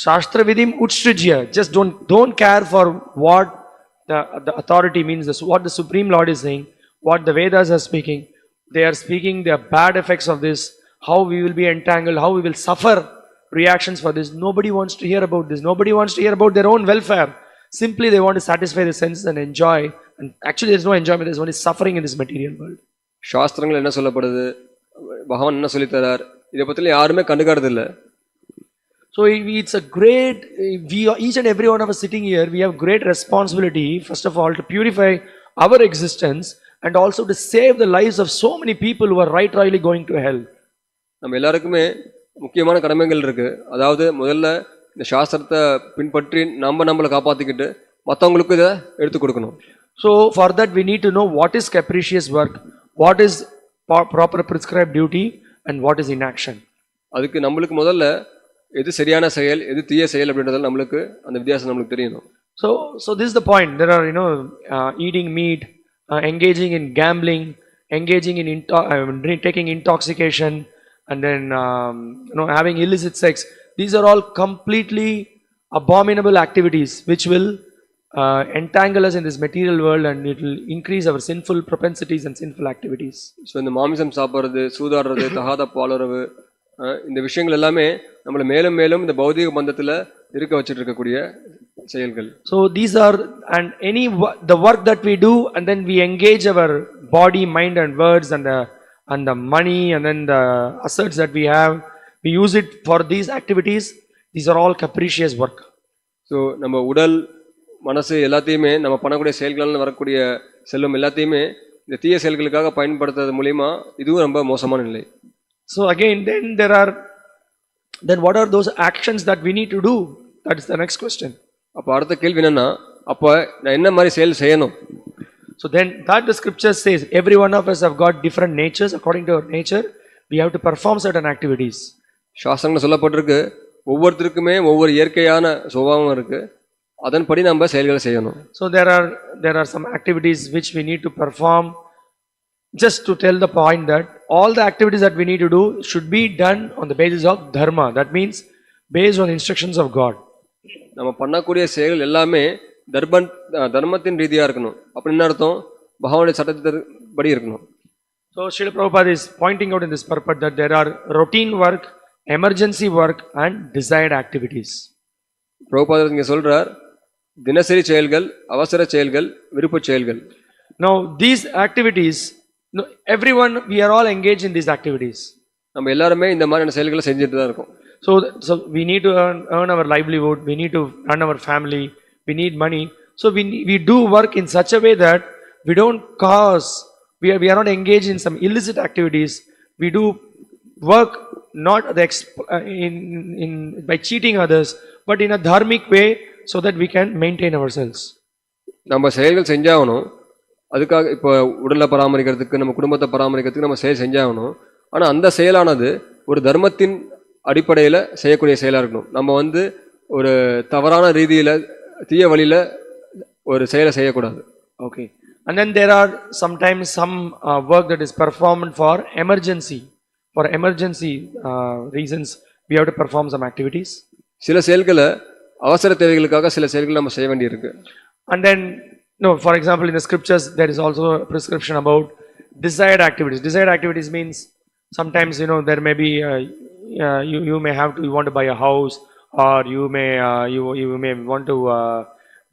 Shastra Vidim Utstrujya, just don't care for what the authority means, what the Supreme Lord is saying, what the Vedas are speaking. They are speaking the bad effects of this, how we will be entangled, how we will suffer reactions for this. Nobody wants to hear about this. Nobody wants to hear about their own welfare. Simply they want to satisfy the senses and enjoy. And actually there is no enjoyment, there is only suffering in this material world. சாஸ்திரங்கள் என்ன சொல்லப்படுது, பகவான் என்ன சொல்லி தரார், இதை பத்தி யாருமே கண்டுக்காறது இல்லை. So it's a great, each and every one of us sitting here, we have great responsibility, first of all, to purify our existence and also to save the lives of so many people who are rightly going to hell. நம்ம எல்லாருக்குமே முக்கியமான கடமைகள் இருக்கு. அதாவது முதல்ல இந்த சாஸ்திரத்தை பின்பற்றி நம்மளை காப்பாத்திக்கிட்டு மற்றவங்களுக்கு இதை எடுத்து கொடுக்கணும். So for that we need to know what is capricious work, what is proper prescribed duty, and what is inaction. அதுக்கு நம்மளுக்கு முதல்ல எது சரியான செயல், எது தீய செயல் அப்படின்றதால நம்மளுக்கு அந்த வித்தியாசம் நம்மளுக்கு தெரியணும். So this is the point. There are eating meat, engaging in gambling, engaging in taking intoxication, and then having illicit sex. These are all completely abominable activities which will entangle us in this material world, and it will increase our sinful propensities and sinful activities. So இந்த மாமிசம் சாப்பிட்றது, சூதாடுறது, தகாத பாலுறவு, இந்த விஷயங்கள் எல்லாமே நம்மளை மேலும் மேலும் இந்த பௌதிக பந்தத்தில் இருக்க வச்சுட்டு இருக்கக்கூடிய செயல்கள். So these are, and the work that we do, and then we engage our body, mind, and words, and the money, and then the assets that we have, we use it for these activities. These are all capricious work. So நம்ம உடல், மனசு எல்லாத்தையுமே நம்ம பண்ணக்கூடிய செயல்களால் வரக்கூடிய செல்வம் எல்லாத்தையுமே இந்த தீய செயல்களுக்காக பயன்படுத்துறது மூலியமா இதுவும் ரொம்ப மோசமான நிலை. So again, then what are those actions that we need to do? That is the next question. அப்போ அடுத்த கேள்வி என்னன்னா, அப்போ நான் என்ன மாதிரி செயல் செய்யணும்? So then that the scripture says every one of us have got different natures. According to our nature, we have to perform certain activities. சாஸ்திரங்கள் சொல்லப்பட்டிருக்கு, ஒவ்வொருத்தருக்குமே ஒவ்வொரு இயற்கையான சுபாவம் இருக்கு, அதன்படி நம்ம செயல்களை செய்யணும். So there are some activities which we need to perform. Just to tell the point that all the activities that we need to do should be done on the basis of dharma. That means based on instructions of God. நம்ம பண்ணக்கூடிய செயல் எல்லாமே தர்மத்தின் ரீதியா இருக்கணும். அப்படின்னு அர்த்தம் பகவானுடைய சட்டத்தின்படி இருக்கணும். So Srila Prabhupada is pointing out in this purport that there are routine work, emergency work, and desired activities. பிரபுபாதர் இங்க சொல்றார், தினசரி செயல்கள், அவசர செயல்கள், விருப்ப செயல்கள். Now these activities, everyone, we are all engaged in these activities. நம்ம எல்லாருமே இந்த மாதிரியான செயல்களை செஞ்சுட்டு தான் இருக்கோம். So we need to earn our livelihood, we need to run our family, we need money. So we do work in such a way that we don't cause, we are not engaged in some illicit activities. We do work not by cheating others, but in a dharmic way, so that we can maintain ourselves. நம்ம செயல்கள் செஞ்சாகணும். அதுக்காக இப்போ உடலை பராமரிக்கிறதுக்கு, நம்ம குடும்பத்தை பராமரிக்கிறதுக்கு நம்ம செயல் செஞ்சாகணும். ஆனால் அந்த செயலானது ஒரு தர்மத்தின் அடிப்படையில் செய்யக்கூடிய செயலாக இருக்கணும். நம்ம ஒரு தவறான ரீதியில், தீய வழியில் ஒரு செயலை செய்யக்கூடாது. Okay. And then there are sometimes some work that is performed for emergency. For emergency reasons, we have to perform some activities. சில செயல்களை அவசர தேவைகளுக்காக சில செயல்களை நம்ம செய்ய வேண்டியிருக்கு. And then, for example, in the scriptures, there is also a prescription about desired activities. Desired activities means sometimes, there may be, you may have to, you want to buy a house, or you may want to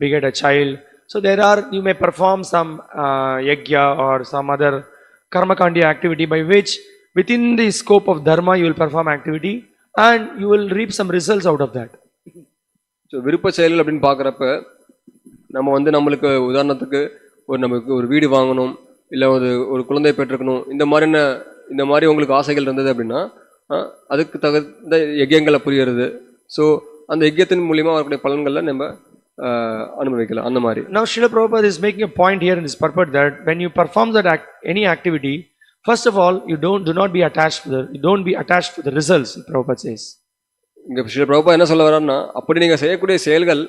beget a child. So you may perform some yajna or some other karmakandi activity by which within the scope of dharma you will perform activity and you will reap some results out of that. So விருப்ப செயல்கள் அப்படின்னு பார்க்குறப்ப நம்ம நம்மளுக்கு உதாரணத்துக்கு நமக்கு ஒரு வீடு வாங்கணும், இல்லை ஒரு குழந்தை பெற்றுக்கணும், இந்த மாதிரி உங்களுக்கு ஆசைகள் இருந்தது அப்படின்னா அதுக்கு தகுந்த யஜ்யங்களை புரியுறது. ஸோ அந்த யஜ்யத்தின் மூலியமாக வரக்கூடிய பலன்களை நம்ம அனுபவிக்கலாம். அந்த மாதிரி. Now Srila Prabhupada is making a point here in this purport that when you perform any activity, first of all, you do not be attached to the results, Prabhupada says. இங்க ஸ்ரீல பிரபுபாதர் என்ன சொல்ல வர்றாருன்னா, அப்படி நீங்க செய்யக்கூடிய செயல்கள்,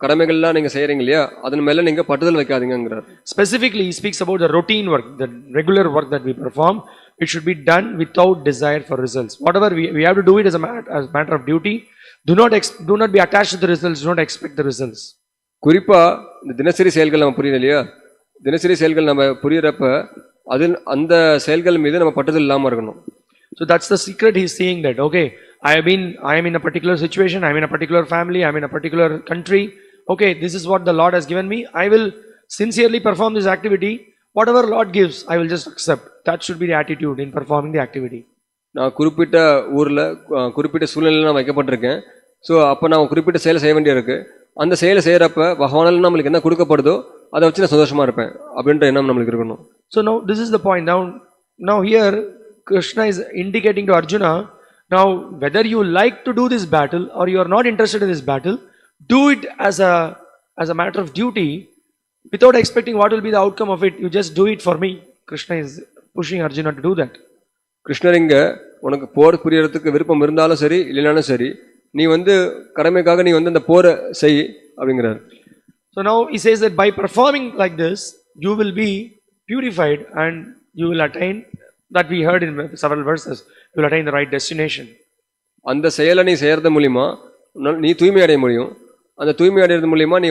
கடமைகள்லாம் நீங்க செய்யறீங்க இல்லையா, அதன் மேல நீங்க பற்றுதல் வைக்காதீங்கங்கிறார். Specifically he speaks about the routine work, the regular work that we perform. It should be done without desire for results. Whatever we have to do it as a matter of duty. Do not be attached to the results. Do not expect the results. குறிப்பா இந்த தினசரி செயல்கள் நம்ம புரியல இல்லையா, தினசரி செயல்கள் நம்ம புரியறப்ப அந்த செயல்கள் மீது நம்ம பற்றுதல் இல்லாம இருக்கணும். So that's the secret. He's saying that, okay, I am in a particular situation, I am in a particular family, I am in a particular country. Okay, this is what the Lord has given me. I will sincerely perform this activity. Whatever Lord gives, I will just accept. That should be the attitude in performing the activity. நான் குறிப்பிட்ட ஊர்ல குறிப்பிட்ட சூழ்நிலையில நான் வைக்கப்பட்டிருக்கேன். So அப்போ நான் குறிப்பிட்ட செயலை செய்ய வேண்டியிருக்கு. அந்த செயலை செய்கிறப்ப பகவானால் நம்மளுக்கு என்ன கொடுக்கப்படுதோ அதை வச்சு நான் சந்தோஷமா இருப்பேன் அப்படின்ற எண்ணம் நம்மளுக்கு இருக்கணும். So now this is the point. Now here Krishna is indicating to Arjuna, now whether you like to do this battle or you are not interested in this battle, do it as a matter of duty without expecting what will be the outcome of it. You just do it for me. Krishna is pushing Arjuna to do that. கிருஷ்ணர் இங்க உனக்கு போர் புரியறதுக்கு விருப்பம் இருந்தாலும் சரி இல்லைனாலும் சரி நீ கடமைக்காக நீ அந்த போரை செய் அப்படிங்கிறார். So now he says that by performing like this you will be purified and you will attain, that we heard in several verses, you will attain the right destination. அந்த செயலை நீ செய்யறது மூலமா நீ தூய்மை அடைய முடியும். அந்த தூய்மை அடையிறது மூலமா நீ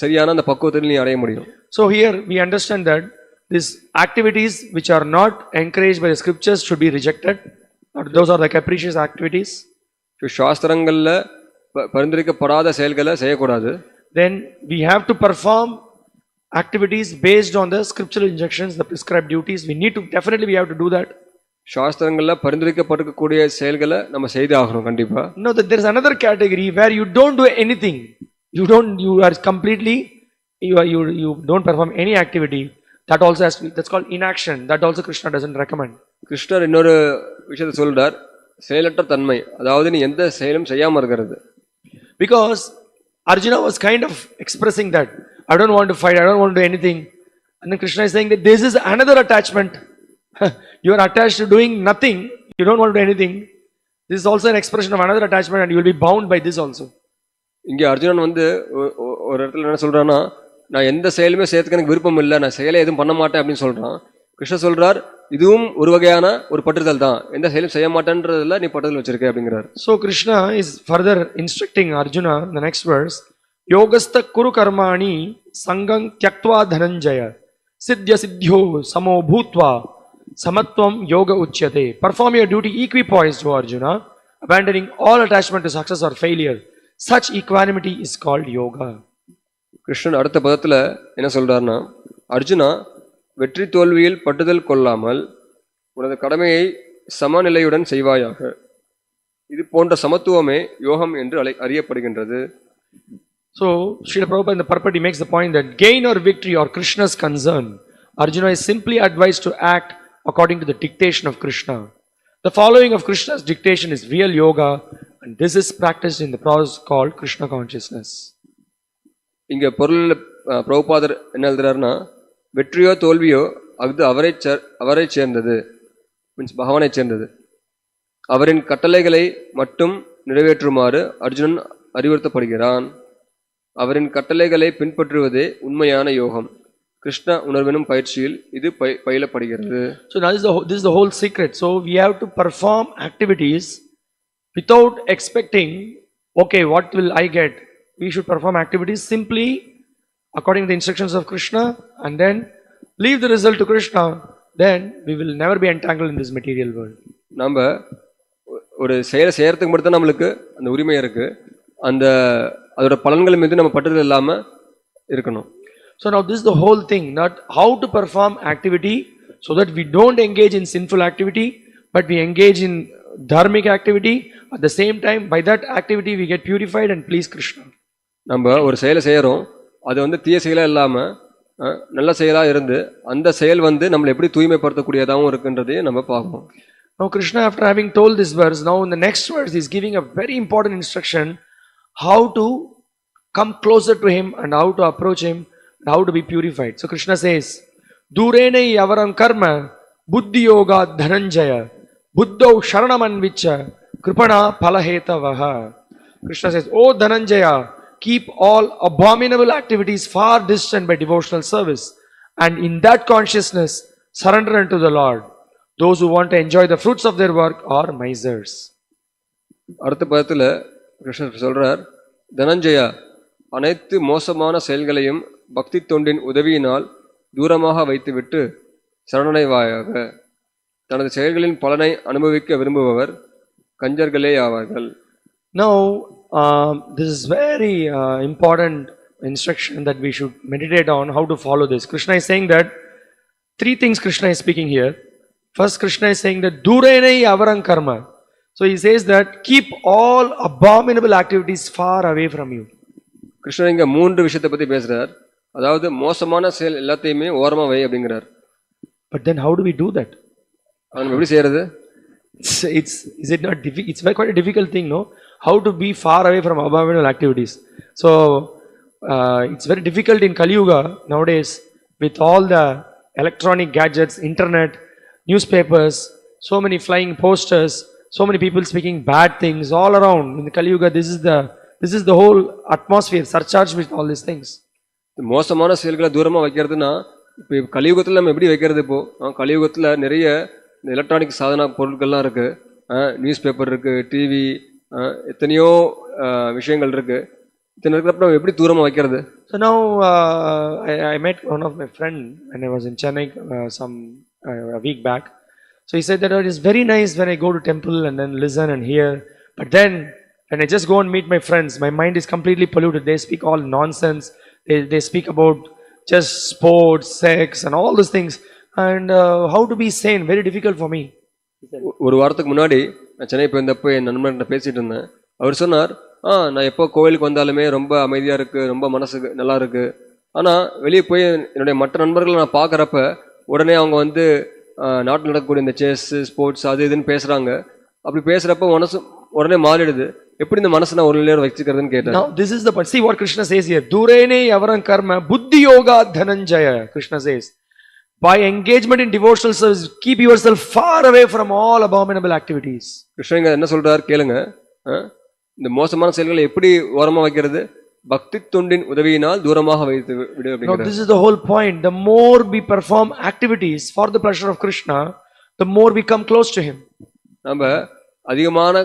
சரியான அந்த பக்குவத்தில் நீ அடைய முடியும். So here we understand that these activities which are not encouraged by the scriptures should be rejected. Those are the capricious activities. சாஸ்திரங்கள்ல பரிந்துரைக்கப்படாத செயல்களை செய்யக்கூடாது. Then we have to perform activities based on the scriptural injunctions, the prescribed duties. We have to do that. சாஸ்திரங்கள்ல பரிந்துரைக்கப்பட்டிருக்கக்கூடிய செயல்களை நம்ம செய்து ஆகணும் கண்டிப்பா. No, that there is another category where you don't do anything. You are completely you don't perform any activity. That also has to be, that's called inaction. That also Krishna doesn't recommend. கிருஷ்ணர் இன்னொரு விஷயத்தை சொல்றார், செயலற்ற தன்மை, அதாவது நீ எந்த செயலும் செய்யாம இருக்கிறது. Because Arjuna was kind of expressing that I don't want to fight, I don't want to do anything, and then Krishna is saying that this is another attachment. You are attached to doing nothing, you don't want to do anything. This is also an expression of another attachment and you will be bound by this also. இங்கே அர்ஜுனன் ஒரு இடத்துல என்ன சொல்றான்னா, நான் எந்த செயலுமே செய்யறதுக்கு எனக்கு விருப்பம் இல்லை, நான் செயலை எதுவும் பண்ண மாட்டேன் அப்படின்னு சொல்றான். கிருஷ்ணர் சொல்றார், இதுவும் ஒரு வகையான ஒரு பற்றுதல் தான், எந்த செயலும் செய்ய மாட்டேன்றதுல நீ பற்றுதல் வச்சிருக்க அப்படிங்கிறார். So Krishna is further instructing Arjuna in the next verse, Yogastha kuru karmani sangam tyaktva dhananjaya siddhya siddhyo samo bhutva samatvam yoga uchyate. Perform your duty equipoised, O Arjuna, abandoning all attachment to success or failure. Such equanimity is called yoga. Krishnan அடுத்த பதத்துல என்ன சொல்றாருன்னா, அர்ஜுனா, வெற்றி தோல்வியில் பட்டுதல் கொள்ளாமல் உனது கடமையை சமநிலையுடன் செய்வாயாக. இது போன்ற சமத்துவமே யோகம் என்று அறியப்படுகின்றது. So Srila Prabhupada in the purport he makes the point that gain or victory or Krishna's concern, Arjuna is simply advised to act according to the dictation of Krishna. The following of Krishna's dictation is real yoga, and this is practiced in the process called Krishna consciousness. இங்க பொருள் பிரபுபாதர் என்ன எழுதுறாருன்னா, வெற்றியோ தோல்வியோ அது அவரை சேர்ந்தது, means பகவானை சேர்ந்தது. அவரின் கட்டளைகளை மட்டும் நிறைவேற்றுமாறு அர்ஜுனன் அறிவுறுத்தப்படுகிறான். அவரின் கட்டளைகளை பின்பற்றுவதே உண்மையான யோகம். கிருஷ்ண உணர்வினும் பயிற்சியில் இது பயிலப்படுகிறது. So now this is the whole secret. So we have to perform activities without expecting, okay, what will I get? We should perform activities simply according to the instructions of Krishna and then leave the result to Krishna. Then we will never be entangled in this material world. நம்ம ஒரு செயலை செய்யறதுக்கு மட்டும் தான் நம்மளுக்கு அந்த உரிமை இருக்கு. அதோட பலன்கள் மீது நம்ம பற்றுதல் இல்லாம இருக்கணும். So now this is the whole thing, not how to perform activity so that we don't engage in sinful activity, but we engage in dharmic activity. At the same time, by that activity we get purified and please Krishna. நம்ம ஒரு செயலை செய்யறோம், அது தீய செயலா இல்லாம நல்ல செயலா இருந்து அந்த செயல் நம்மளை எப்படி தூய்மைப்படுத்தக்கூடியதாகவும் இருக்குன்றதையும் நம்ம பார்க்கணும். Now Krishna, after having told this verse, now in the next verse he is giving a very important instruction how to come closer to him and how to approach him and how to be purified. So Krishna says, Durene yavaram karma buddhi yoga dhananjaya buddhau sharanamanvicha kripana palahetavaha. Krishna says, O Dhananjaya, keep all abominable activities far distant by devotional service, and in that consciousness surrender unto the Lord. Those who want to enjoy the fruits of their work are misers. அடுத்த பதத்துல கிருஷ்ணர் சொல்றார், தனஞ்சயா, அனைத்து மோசமான செயல்களையும் பக்தி தொண்டின் உதவியினால் தூரமாக வைத்துவிட்டு சரணடைவாயாக. தனது செயல்களின் பலனை அனுபவிக்க விரும்புபவர் கஞ்சர்களே ஆவார்கள். Now this is very important instruction that we should meditate on how to follow this. Krishna is saying that three things Krishna is speaking here. First, Krishna is saying that durene avaram karma. So he says that keep all abominable activities far away from you. கிருஷ்ணர் இங்க 3 விஷயத்தை பத்தி பேசுறார். அதாவது மோசமான செயல் எல்லாத்தையுமே ஓரமா வை அப்படிங்கிறார். But then how do we do that? அது நம்ம எப்படி செய்யறது? Is it not difficult? It's quite a difficult thing, no? How to be far away from abominable activities. So it's very difficult in Kali Yuga nowadays with all the electronic gadgets, internet, newspapers, so many flying posters, so many people speaking bad things all around. In the Kali Yuga, this is the whole atmosphere surcharged with all these things. மோசமான செயல்களை தூரமா வைக்கிறதுனா இப்போ கலியுகத்தில் நம்ம எப்படி வைக்கிறது? இப்போ கலியுகத்தில் நிறைய இந்த எலக்ட்ரானிக் சாதன பொருட்கள்லாம் இருக்கு, நியூஸ் பேப்பர் இருக்கு, டிவி, எத்தனையோ விஷயங்கள் இருக்கு. இத்தனை இருக்கிறப்ப நம்ம எப்படி தூரமா வைக்கிறது? So now I met one of my friend when I was in Chennai a week back. So he said that it is very nice when I go to temple and then listen and hear, but then when I just go and meet my friends, my mind is completely polluted. They speak all nonsense. They speak about just sports, sex and all these things, and how to be sane, very difficult for me. ஒரு வாரத்துக்கு முன்னாடி நான் சென்னை போயிருந்தப்போ என் நண்பர்கிட்ட பேசிட்டு இருந்தேன். அவர் சொன்னார், நான் எப்போ கோவிலுக்கு வந்தாலுமே ரொம்ப அமைதியாக இருக்குது, ரொம்ப மனசுக்கு நல்லா இருக்குது. ஆனால் வெளியே போய் என்னுடைய மற்ற நண்பர்களை நான் பார்க்குறப்ப உடனே அவங்க வந்து நாட்டில் நடக்கக்கூடிய இந்த செஸ், ஸ்போர்ட்ஸ், அது இதுன்னு பேசுகிறாங்க. அப்படி பேசுகிறப்ப மனசு உடனே மாறிடுது. எப்படி இந்த மனசை நான் ஒரு நிலையோட வச்சுக்கிறதுன்னு கேட்டேன். Now this is the part. See what Krishna says here. Durene yavaram karma buddhi yoga dhananjaya. Krishna says, by engagement in devotional service, keep yourself far away from all abominable activities. கிருஷ்ணங்க என்ன சொல்றார் கேளுங்க. இந்த மோசமான செயல்களை எப்படி ஓரமா வைக்கிறது? பக்தி தொண்டின் உதவியினால் தூரமாக வைத்து விடு அப்படிங்கிறார். Now this is the whole point. The more we perform activities for the pleasure of Krishna, the more we come close to him. நம்ம அதிகமான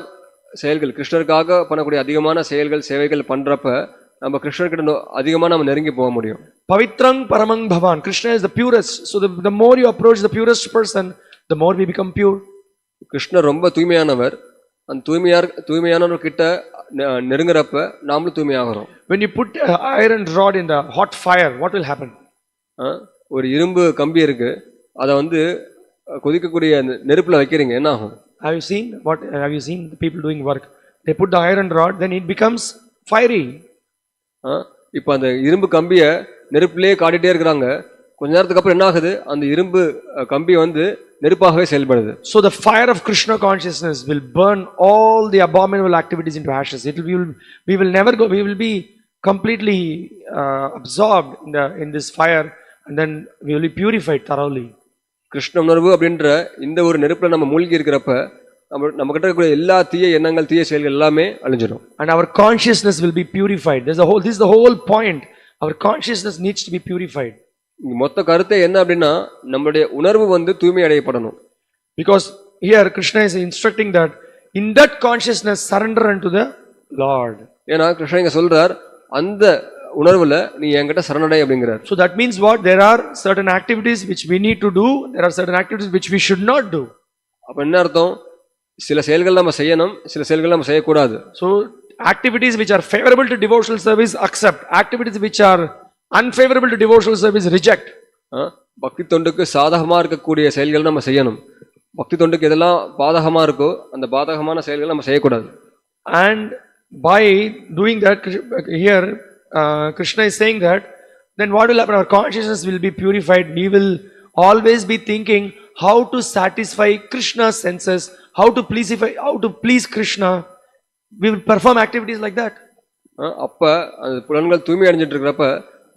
செயல்கள் கிருஷ்ணருக்காக பண்ணக்கூடிய அதிகமான செயல்கள் சேவைகள் பண்றப்ப நம்ம கிருஷ்ணர்கிட்ட அதிகமா நம்ம நெருங்கி போக முடியும். Pavitrang paramang bhavan. Krishna is the purest. So the more you approach the purest person, the more we become pure. கிருஷ்ணர் ரொம்ப தூய்மையானவர். அந்த தூய்மையானவர் கிட்ட நெருங்குறப்ப நாமளும் தூய்மையாகிறோம். When you put an iron rod in the hot fire, what will happen? ஒரு இரும்பு கம்பி இருக்கு, அதை வந்து கொதிக்கக்கூடிய நெருப்புல வைக்கிறீங்க, என்ன ஆகும்? Have you seen the people doing work? They put the iron rod, then it becomes fiery. இப்போ அந்த இரும்பு கம்பியை நெருப்புலேயே காட்டிகிட்டே இருக்கிறாங்க. கொஞ்ச நேரத்துக்கு அப்புறம் என்ன ஆகுது? அந்த இரும்பு கம்பி வந்து நெருப்பாகவே செயல்படுது. So the fire of Krishna consciousness will burn all the abominable activities into ashes. We will never go. We will be completely absorbed in this fire, and then we will be purified thoroughly. Krishna உணர்வு அப்படின்ற இந்த ஒரு நெருப்புல நம்ம மூழ்கி இருக்கிறப்ப நம்ம கிட்ட இருக்கிற எல்லா தீய எண்ணங்கள், தீய செயல்கள் எல்லாமே அழிஞ்சிடும். And our consciousness will be purified. This is the whole point. Our consciousness needs to be purified. மொத்த கருத்தை என்ன அப்படின்னா நம்மளுடைய உணர்வு வந்து தூய்மை அடையப்படணும். Because here Krishna is instructing that in that consciousness surrender unto the Lord. ஏன்னா கிருஷ்ணன் இங்க சொல்றார், அந்த உணர்வுல நீ என்கிட்ட சரணடை அப்படிங்கிறார். So that means what? There are certain activities which we need to do. There are certain activities which we should not do. அப்ப என்ன அர்த்தம்? சில செயல்கள் நம்ம செய்யணும், சில செயல்கள் நம்ம செய்யக்கூடாது. So activities which are favorable to devotional service accept. Activities which are unfavorable to devotional service reject. பக்தி தொண்டுக்கு சாதகமா இருக்கக்கூடிய செயல்கள் நம்ம செய்யணும். பக்தி தொண்டுக்கு எதெல்லாம் பாதகமா இருக்கோ அந்த பாதகமான செயல்கள் நம்ம செய்யக்கூடாது. And by doing that, here Krishna is saying that then what will happen? Our consciousness will be purified. We will always be thinking how to satisfy Krishna's senses, how to please Krishna. We will perform activities like that. அப்ப அந்த புலன்கள் தூய்மை அடைஞ்சிட்டு இருக்கிறப்ப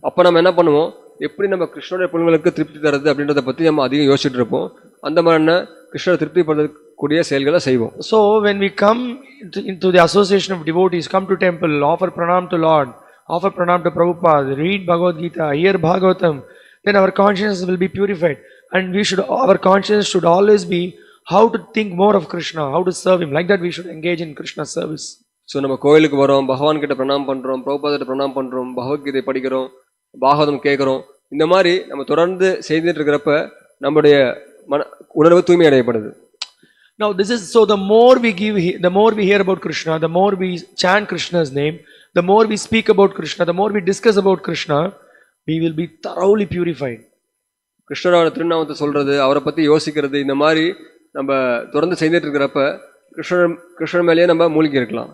அப்ப நம்ம என்ன பண்ணுவோம்? எப்படி நம்ம கிருஷ்ணனுடைய புலன்களுக்கு திருப்தி தருது அப்படின்றத பத்தி நம்ம அதிகம் யோசிச்சுட்டு இருப்போம். அந்த மாதிரியான கிருஷ்ணரை திருப்திப்படுத்தக்கூடிய செயல்களை செய்வோம். So when we come into the association of devotees, come to temple, offer pranam to Lord, offer pranam to Prabhupada, read Bhagavad Gita, hear Bhagavatam, then our consciousness will be purified. And our consciousness should always be how to think more of Krishna, how to serve him. Like that we should engage in Krishna's service. So நம்ம கோயிலுக்கு வரோம், பகவான் கிட்ட பிரணாம் பண்றோம், பிரபுபாதத்தை பிரணாம் பண்றோம், பகவத்கீதை படிக்கிறோம், பாகவதம் கேட்கிறோம். இந்த மாதிரி நம்ம தொடர்ந்து செய்துட்டு இருக்கிறப்ப நம்முடைய உணர்வு தூய்மை அடையப்படுது. Now this is so the more we hear about Krishna, the more we chant Krishna's name, the more we speak about Krishna, the more we discuss about Krishna, we will be thoroughly purified. கிருஷ்ணரோட திருநாமத்தை சொல்றது, அவரை பத்தி யோசிக்கிறது, இந்த மாதிரி நம்ம தொடர்ந்து செய்துட்டு இருக்கிறப்ப கிருஷ்ணர் மேலேயே நம்ம மூழ்கி இருக்கலாம்.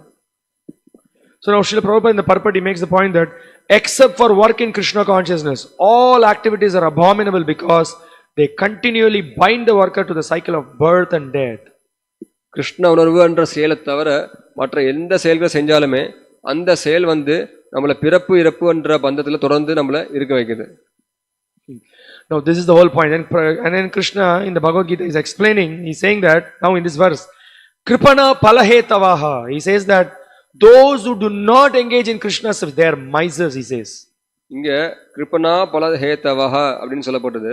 So now Srila Prabhupada in the purport he makes the point that except for work in Krishna consciousness, all activities are abominable because they continually bind the worker to the cycle of birth and death. Krishna உணர்வு என்ற செயலை தவிர மற்ற எந்த செயல்களை செஞ்சாலுமே அந்த செயல் நம்மளை பிறப்பு இறப்பு என்ற பந்தத்தில் தொடர்ந்து நம்மளை இருக்க வைக்குது. Now this is the whole point. And then Krishna in the Bhagavad Gita is explaining, he's saying that now in this verse, Kripana Palahetavaha, he says that those who do not engage in Krishna, they are misers, he says. இங்க கிருபனா பலஹேதவஹ அப்படின்னு சொல்லப்பட்டது.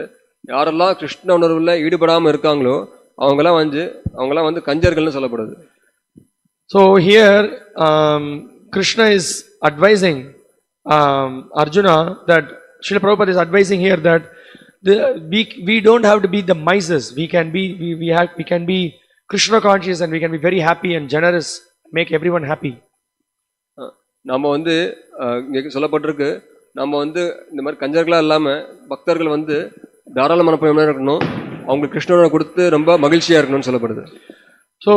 யாரெல்லாம் கிருஷ்ண உணர்வுல ஈடுபடாம இருக்காங்களோ அவங்கெல்லாம் கஞ்சர்கள்னு சொல்லப்படுது. So here Krishna is advising Arjuna that Srila Prabhupada is advising here that we don't have to be the misers. We can be Krishna conscious and we can be very happy and generous, make everyone happy. நம்ம இங்க சொல்லப்பட்டிருக்கு, நம்ம இந்த மாதிரி கஞ்சர்களா இல்லாம பக்தர்கள் தாராள மனப்பான்மையா இருக்கணும், அவங்களுக்கு கிருஷ்ணனை கொடுத்து ரொம்ப மகிழ்ச்சியா இருக்கணும்னு சொல்லப்படுது. So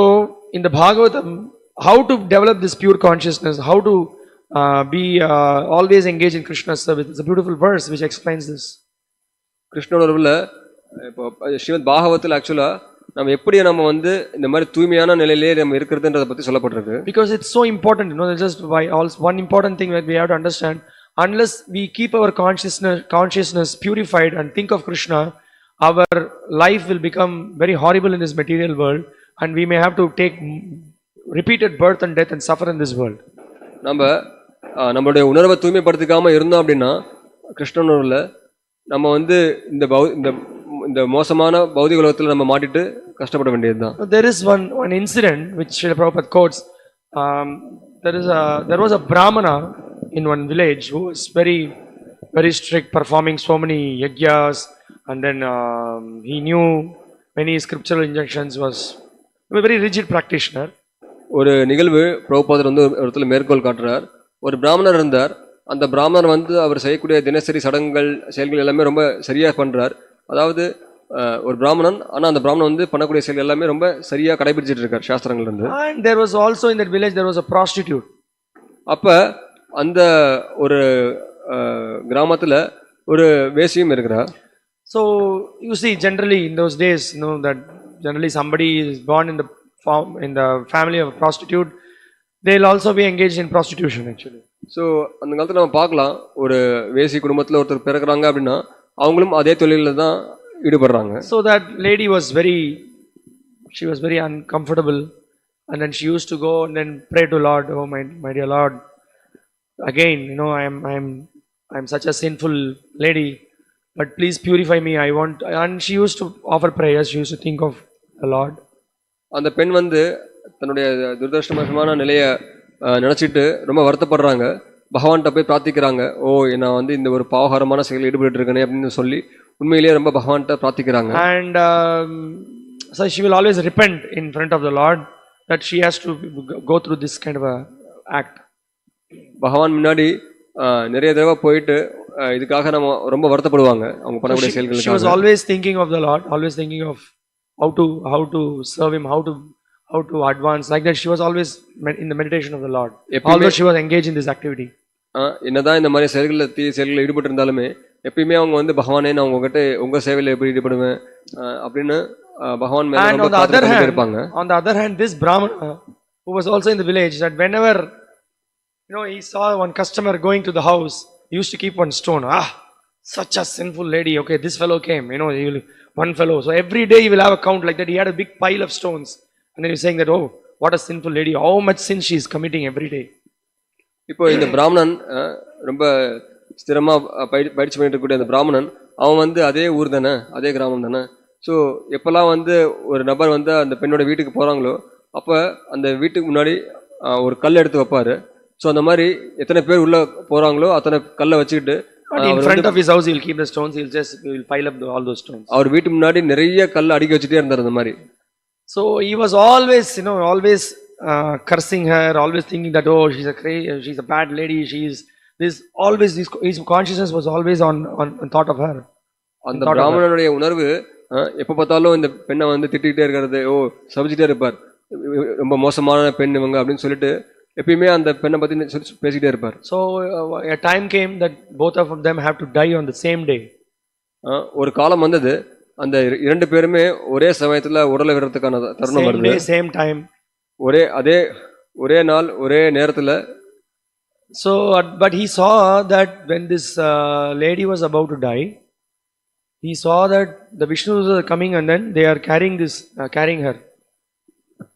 in the Bhagavatam, how to develop this pure consciousness, how to be always engaged in Krishna's service. It's a beautiful verse which explains this. Krishna உணர்வுல இப்போ ஸ்ரீமத் பாகவத்தில் ஆக்சுவலா நம்ம எப்படி நம்ம இந்த மாதிரி தூய்மையான நிலையிலே நம்ம இருக்கிறதுன்றதை பத்தி சொல்லப்பட்டிருக்கு. Because it's so important, just by also one important thing that we have to understand, unless we keep our consciousness purified and think of Krishna, our life will become very horrible in this material world and we may have to take repeated birth and death and suffer in this world. நம்மளுடைய உணர்வை தூய்மைப்படுத்திக்காம இருந்தோம் அப்படின்னா கிருஷ்ண உணர்வுல நம்ம இந்த மோசமான பௌதிக உலகத்தில் நம்ம மாட்டிட்டு கஷ்டப்பட வேண்டியதுதான். There is one incident which Srila Prabhupada quotes. There was a Brahmana in one village who was very very strict, performing so many yagyas, and then he knew many scriptural injunctions, was a very rigid practitioner. ஒரு நிகழ்வு பிரபுபாதர் ஒரு இடத்துல மேற்கோள் காட்டுறார். ஒரு பிராமணர் இருந்தார். அந்த பிராமணர் அவர் செய்யக்கூடிய தினசரி சடங்குகள் செயல்கள் எல்லாமே ரொம்ப சரியா பண்றார். அதாவது ஒரு பிராமணன், ஆனா அந்த பிராமணன் பண்ணக்கூடிய செயல் எல்லாமே ரொம்ப சரியா கடைபிடிச்சிட்டு இருக்கார் சாஸ்திரங்கள்ல இருந்து. And there was also in that village there was a prostitute. அப்ப அந்த ஒரு கிராமத்துல ஒரு வேசியும் இருக்கிறார். So you see, generally in those days, that generally somebody is born in the family of a prostitute, they'll also be engaged in prostitution actually. So அந்த காலத்துல நம்ம பார்க்கலாம், ஒரு வேசி குடும்பத்துல ஒருத்தர் பிறக்குறாங்க அப்படின்னா அவங்களும் அதே தொழில தான் ஈடுபடுறாங்க. So that lady was very uncomfortable, and then she used to go and then pray to Lord, oh my dear Lord, again I'm such a sinful lady, but please purify me, I want. And she used to offer prayers, she used to think of the Lord. அந்த பெண் தன்னுடைய துர்தர்ஷ்டமான நிலையை நினைச்சிட்டு ரொம்ப வருத்தப்படுறாங்க. பகவான்கிட்ட போய் பிரார்த்திக்கிறாங்க, ஓ நான் இந்த ஒரு பாவகாரமான செயலில் ஈடுபட்டு இருக்கேனே அப்படின்னு சொல்லி உண்மையிலேயே ரொம்ப பகவான்கிட்ட பிரார்த்திக்கிறாங்க. And so she will always repent in front of the Lord that she has to go through this kind of a act. பகவான் முன்னாடி நிறைய தடவை போயிட்டு இதுக்காக நம்ம ரொம்ப வருத்தப்படுவாங்க அவங்க பண்ணக்கூடிய செயல்களுக்காக. She was always thinking of the Lord, always thinking of how to serve him, how to advance, like that. She was always in the meditation of the Lord, although she was engaged in this activity. என்னதான் இந்த மாதிரி செயல்களில் ஈடுபட்டு இருந்தாலுமே எப்பயுமே அவங்க பகவானே நான் உங்ககிட்ட உங்க சேவையில் எப்படி ஈடுபடுவேன் அப்படின்னு பகவான் மேல ரொம்ப காத்துக்கிட்டே இருப்பாங்க. On the other hand, this Brahmana who was also in the village, that whenever he saw one customer going to the house, he used to keep one stone. Such a sinful lady, okay, this fellow came, one fellow, so every day he will have a count like that. He had a big pile of stones, and then he's saying that, oh, what a sinful lady, how much sin she is committing every day. இப்போ இந்த பிராமணன் ரொம்ப ஸ்திரமா பயிற்சி பண்ணிட்டு இருக்கக்கூடிய அந்த பிராமணன் அவன் அதே ஊர் தானே, அதே கிராமம் தானே. ஸோ எப்பெல்லாம் ஒரு நபர் அந்த பெண்ணோட வீட்டுக்கு போறாங்களோ அப்ப அந்த வீட்டுக்கு முன்னாடி ஒரு கல் எடுத்து வைப்பாரு. ஸோ அந்த மாதிரி எத்தனை பேர் உள்ள போறாங்களோ அத்தனை கல்லை வச்சுக்கிட்டு in front of his house he'll keep the stones, he'll pile up all those stones. அவர் வீட்டு முன்னாடி நிறைய கல் அடுக்கி வச்சுட்டே இருந்தார் அந்த மாதிரி. So he was always always cursing her, always thinking that, oh, she's a bad lady, his consciousness was always on thought of her. அந்த பிராமணனுடைய உணர்வு எப்ப பார்த்தாலும் இந்த பெண்ணை திட்டிகிட்டே இருக்கிறது, ஓ சபிச்சுட்டே இருப்பார், ரொம்ப மோசமான பெண் இவங்க அப்படின்னு சொல்லிட்டு எப்பயுமே அந்த பெண்ணை பத்தி பேசிக்கிட்டே இருப்பார். So a time came that both of them have to die on the same day. ஒரு காலம் வந்தது, அந்த இரண்டு பேருமே ஒரே சமயத்துல உடலை விடுறதுக்கான தருணம் வருது. Same day, same time. ஒரே நாள் ஒரே நேரத்துல. So but he saw that when this lady was about to die, he saw that the Vishnus are coming and then they are carrying her.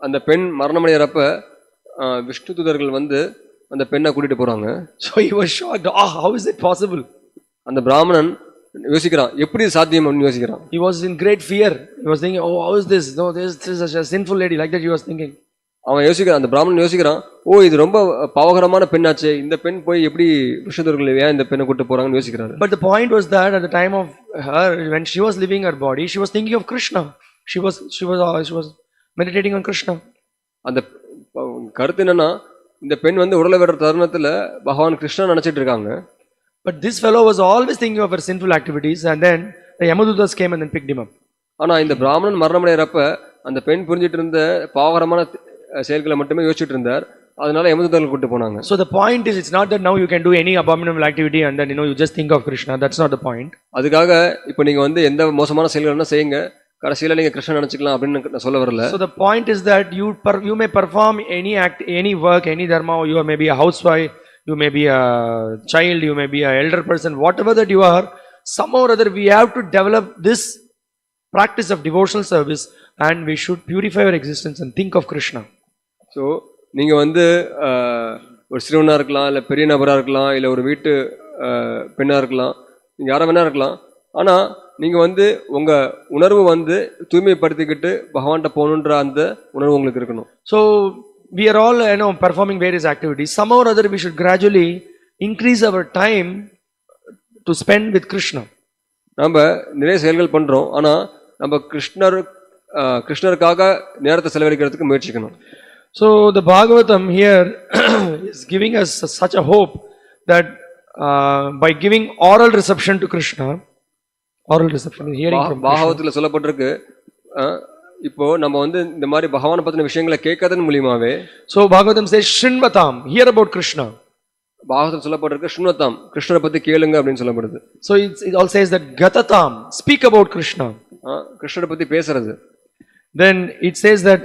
அந்த பெண் மரணமடைகிறப்ப விஷ்ணு தூதர்கள் வந்து அந்த பெண்ணை கூட்டிட்டு போறாங்க. So he was shocked. How is it possible? அந்த பிராமணன் யோசிக்கிறான், எப்படி சாத்தியம் அப்படின்னு யோசிக்கிறான். He was in great fear. He was thinking, how is this? No, this is such a sinful lady. Like that he was thinking. அவன் யோசிக்கிறான், அந்த பிராமணன் யோசிக்கிறான், இது ரொம்ப பாவகரமான பெண்ணாச்சே, இந்த பெண் போய் எப்படி விஷ்ணுதர்கள் ஏன் இந்த பெண்ணை கூட்டு போறாங்கன்னு யோசிக்கிறாரு. But the point was that at the time of her, when she was leaving her body, she was thinking of Krishna. She was meditating on Krishna. அந்த கருத்து என்னன்னா, இந்த பெண் வந்து உடலை விடுற தருணத்துல பகவான் கிருஷ்ணன் நினைச்சிட்டு இருக்காங்க. But this fellow was always thinking of her sinful activities, and then the Yamadutas came and then picked him up. ஆனா இந்த பிராமணன் மரணமடைகிறப்ப அந்த பெண் புரிஞ்சிட்டு இருந்த பாவகரமான செயல்களை மட்டுமே யோசிச்சுட்டு இருந்தார். அதனால யமதூதர்கள் கூட்டு போனாங்க. So the point is, it's not that now you can do any abominable activity and then you just think of Krishna. That's not the point. அதுக்காக இப்போ நீங்க வந்து எந்த மோசமான செயல்களா செய்யுங்க, கடைசியில நீங்க கிருஷ்ணன் நினைச்சுக்கலாம் அப்படின்னு நான் சொல்ல வரல. So the point is that you may perform any act, any work, any dharma. You may be a housewife, you may be a child, you may be an elder person, whatever that you are. Somehow or other we have to develop this practice of devotional service, and we should purify our existence and think of Krishna. So நீங்கள் வந்து ஒரு சிறுவனாக இருக்கலாம், இல்லை பெரிய நபராக இருக்கலாம், இல்லை ஒரு வீட்டு பெண்ணாக இருக்கலாம், நீங்கள் யாராக வேணா இருக்கலாம். ஆனால் நீங்கள் வந்து உங்கள் உணர்வு வந்து தூய்மைப்படுத்திக்கிட்டு பகவான்கிட்ட போகணுன்ற அந்த உணர்வு உங்களுக்கு இருக்கணும். So we are all performing various activities. Somehow or other we should gradually increase our time to spend with Krishna. நம்ம நிறைய செயல்கள் பண்ணுறோம், ஆனால் நம்ம கிருஷ்ணருக்காக நேரத்தை செலவழிக்கிறதுக்கு முயற்சிக்கணும். So the Bhagavatam here is giving us such a hope that by giving oral reception to Krishna, hearing from Krishna. பாகவத்தில் சொல்லப்பட்டிருக்கு, இப்போ நம்ம வந்து இந்த மாதிரி பகவானை பத்தின விஷயங்களை கேட்கறதன் மூலியமாவே. So Bhagavatam says Shrinvatam, hear about Krishna. பாகவத்தில் சொல்லப்பட்டிருக்கு Shrinvatam, கிருஷ்ணரை பத்தி கேளுங்க அப்படின்னு சொல்லப்படுது. So it all says that Gatatam, speak about Krishna. கிருஷ்ணரை பத்தி பேசுறது. Then it says that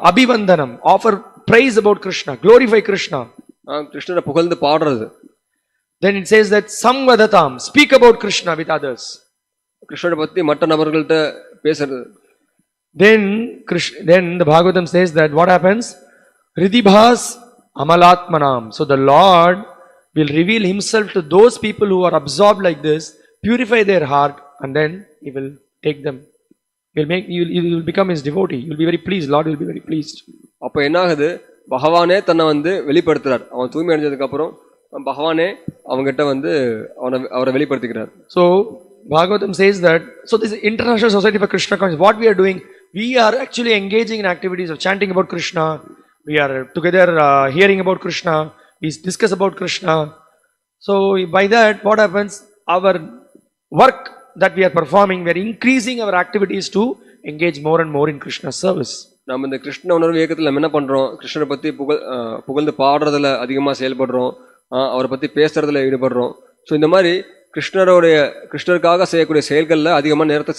Abhivandanam, offer praise about Krishna, glorify Krishna. கிருஷ்ணரை புகழ்ந்து பாடுறது. Then it says that Samvadatam, speak about Krishna with others. கிருஷ்ணரை பத்தி மற்ற நபர்கள்ட்ட பேசுறது. Then the Bhagavatam says that what happens? Ridibhas amalatmanam. So the Lord will reveal himself to those people who are absorbed like this, purify their heart, and then he will take them. You will become his devotee. You will be very pleased. Lord will be very pleased. அப்ப என்ன ஆகுது? பகவானே தன்னை வந்து வெளிப்படுத்துறார். அவன் தூய்மை அடைஞ்சதுக்கு அப்புறம் பகவானே அவங்ககிட்ட வந்து அவரை வெளிப்படுத்திக்கிறார். So Bhagavatam says that, so this International Society for Krishna Consciousness, what we are doing, we are actually engaging in activities of chanting about Krishna. We are together hearing about Krishna. We discuss about Krishna. So by that, what happens? Our work that we are performing, we are increasing our activities to engage more and more in Krishna's service. நம்ம இந்த கிருஷ்ண உணர்வு இயக்கத்தில் நம்ம என்ன பண்றோம்? கிருஷ்ணரை பத்தி புகழ்ந்து பாடுறதுல அதிகமா செயல்படுறோம், அவரை பத்தி பேசுறதுல ஈடுபடுறோம். ஸோ இந்த மாதிரி கிருஷ்ணருக்காக செய்யக்கூடிய செயல்கள்ல அதிகமா நேரத்தை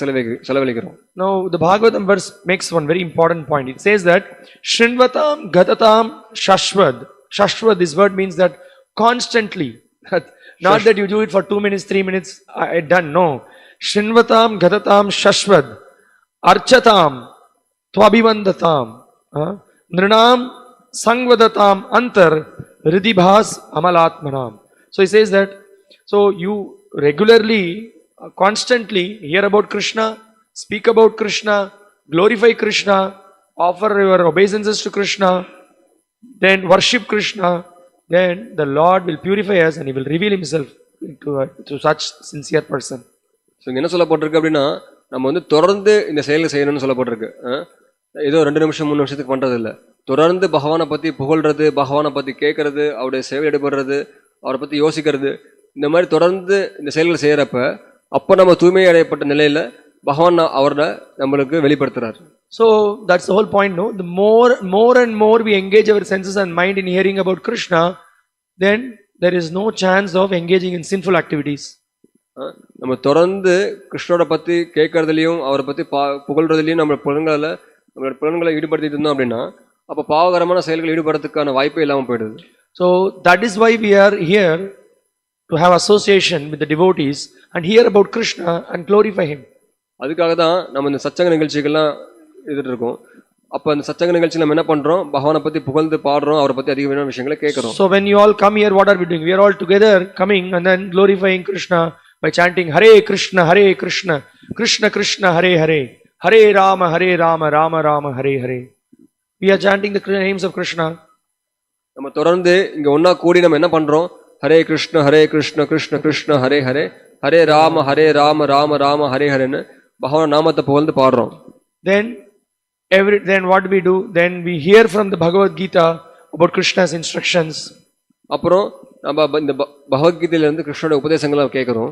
செலவழிக்கிறோம். Now the Bhagavatam verse makes one very important point. It says that Shrinvatam Gatatam Shashvad. Shashvad, this word means that constantly. Not that you do it for 2 minutes, 3 minutes, done. No. Shrinvatam Gatatam Shashvad. Archatam Twabhivandatam. Nrinam Sangvadatam Antar Ridibhas Amalatmanam. So he says that, so you regularly, constantly hear about Krishna, speak about Krishna, glorify Krishna, offer your obeisances to Krishna, then worship Krishna, then the Lord will purify us and he will reveal himself to such sincere person. So என்ன சொல்லப்பட்டிருக்கு அப்படின்னா, நம்ம வந்து தொடர்ந்து இந்த செயலை செய்யணும்னு சொல்லப்பட்டிருக்கு. ஏதோ 2 நிமிஷம் 3 நிமிஷத்துக்கு பண்றது இல்லை, தொடர்ந்து பகவானை பத்தி புகழ்றது, பகவானை பத்தி கேட்கறது, அவருடைய சேவை ஈடுபடுறது, அவரை பத்தி யோசிக்கிறது, இந்த மாதிரி தொடர்ந்து இந்த செயல்களை செய்யறப்ப அப்ப நம்ம தூய்மை அடையப்பட்ட நிலையில பகவான் அவரை நம்மளுக்கு வெளிப்படுத்துறாரு. So that's the whole point, no? The more and more we engage our senses and mind in hearing about Krishna, then there is no chance of engaging in sinful activities. நம்ம தொடர்ந்து கிருஷ்ணரோட பத்தி கேட்கறதுலயும் அவரை பத்தி புகழ்றதுலயும் நம்மளோட புலன்களை ஈடுபடுத்திட்டு இருந்தோம் அப்படின்னா அப்ப பாவகரமான செயல்கள் ஈடுபடுறதுக்கான வாய்ப்பே இல்லாம போயிடுது. So that is why we are here to have association with the devotees and hear about Krishna and glorify him. அதுக்காக தான் நம்ம இந்த சச்சங்க நிகழ்ச்சிகள்லாம் எடுத்துட்டு இருக்கோம். அப்ப அந்த சச்சங்க நிகழ்ச்சியில நம்ம என்ன பண்றோம், பகவானை பத்தி புகழ்ந்து பாடுறோம், அவரை பத்தி அதிகமான விஷயங்களை கேட்கிறோம். So when you all come here, what are we doing? We are all together coming and then glorifying Krishna by chanting Hare Krishna Krishna Krishna Hare Hare, Hare Rama Rama Rama Hare Hare. We are chanting the names of Krishna. நம்ம தொடர்ந்து இங்க ஒன்னா கூடி நம்ம என்ன பண்றோம், ஹரே கிருஷ்ண கிருஷ்ண கிருஷ்ண ஹரே ஹரே, ஹரே ராம ராம ராம ஹரே ஹரேன்னு பகவான் நாமத்தை புகழ்ந்து பாடுறோம். Then what do we do? Then we hear from the Bhagavad Gita about Krishna's instructions. அப்புறம் நம்ம இந்த பகவத்கீதையில இருந்து கிருஷ்ணோட உபதேசங்களை கேட்கிறோம்.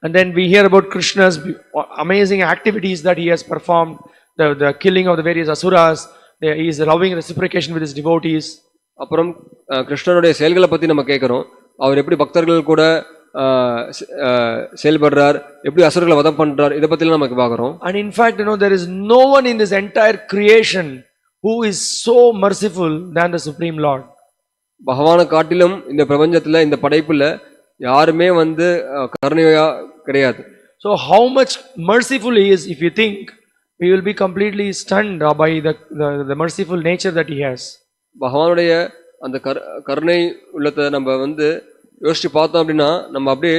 And then we hear about Krishna's amazing activities that he has performed, the killing of the various asuras, his loving reciprocation with his devotees. அப்புறம் கிருஷ்ணனுடைய செயல்களை பத்தி நம்ம கேட்கிறோம். அவர் எப்படி பக்தர்கள் கூட செயல்படுறார், எப்படி அசுரர்களை வதம் பண்றார், இதை பத்தி நமக்கு பார்க்கிறோம். And in fact, there is no one in this entire creation who is so merciful than the Supreme Lord. பகவானை காட்டிலும் இந்த பிரபஞ்சத்துல இந்த படைப்புல யாருமே கருணையா கிடையாது. So how much merciful he is, if you think, we will be completely stunned by the merciful nature that he has. பகவானுடைய அந்த கருணை உள்ளத்தை நம்ம யோசிச்சு பார்த்தோம் அப்படின்னா நம்ம அப்படியே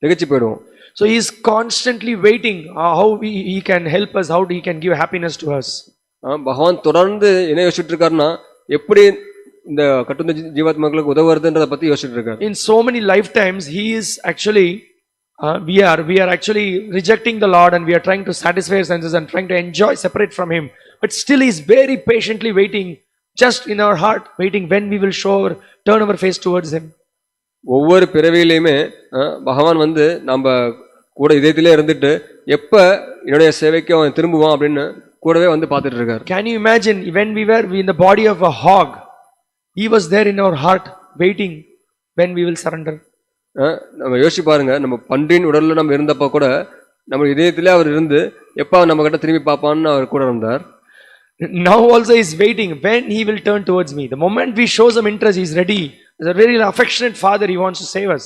திகைச்சு போயிடுவோம். So he is constantly waiting how he can help us, how he can give happiness to us. பகவான் தொடர்ந்து என்ன யோசிச்சுட்டு இருக்காருன்னா எப்படி இந்த கட்டுந்த ஜீவாத்மாக்களுக்கு உதவுறதுன்றத பத்தி யோசிச்சுட்டு இருக்காரு. In so many lifetimes he is actually we are actually rejecting the Lord and we are trying to satisfy our senses and trying to enjoy separate from him, but still he is very patiently waiting just in our heart, waiting when we will turn our face towards him. ஒவ்வொரு பிறவியிலையுமே பகவான் நம்ம கூட இதயத்திலே இருந்துட்டு எப்ப என்னுடைய சேவைக்கு அவன் திரும்புவான் அப்படின்னு கூடவே பார்த்துட்டு இருக்காரு. Can you imagine when we were in the body of a hog, he was there in our heart waiting when we will surrender. நம்ம யோசிச்சு பாருங்க, நம்ம பன்றியின் உடல்ல நம்ம இருந்தப்ப கூட நம்ம இதயத்திலே அவர் இருந்து எப்ப நம்ம கிட்ட திரும்பி பார்ப்பான்னு அவர் கூட இருந்தார். Now also he is waiting when he will turn towards me. The moment we show some interest, he is ready. He is a very affectionate father, he wants to save us.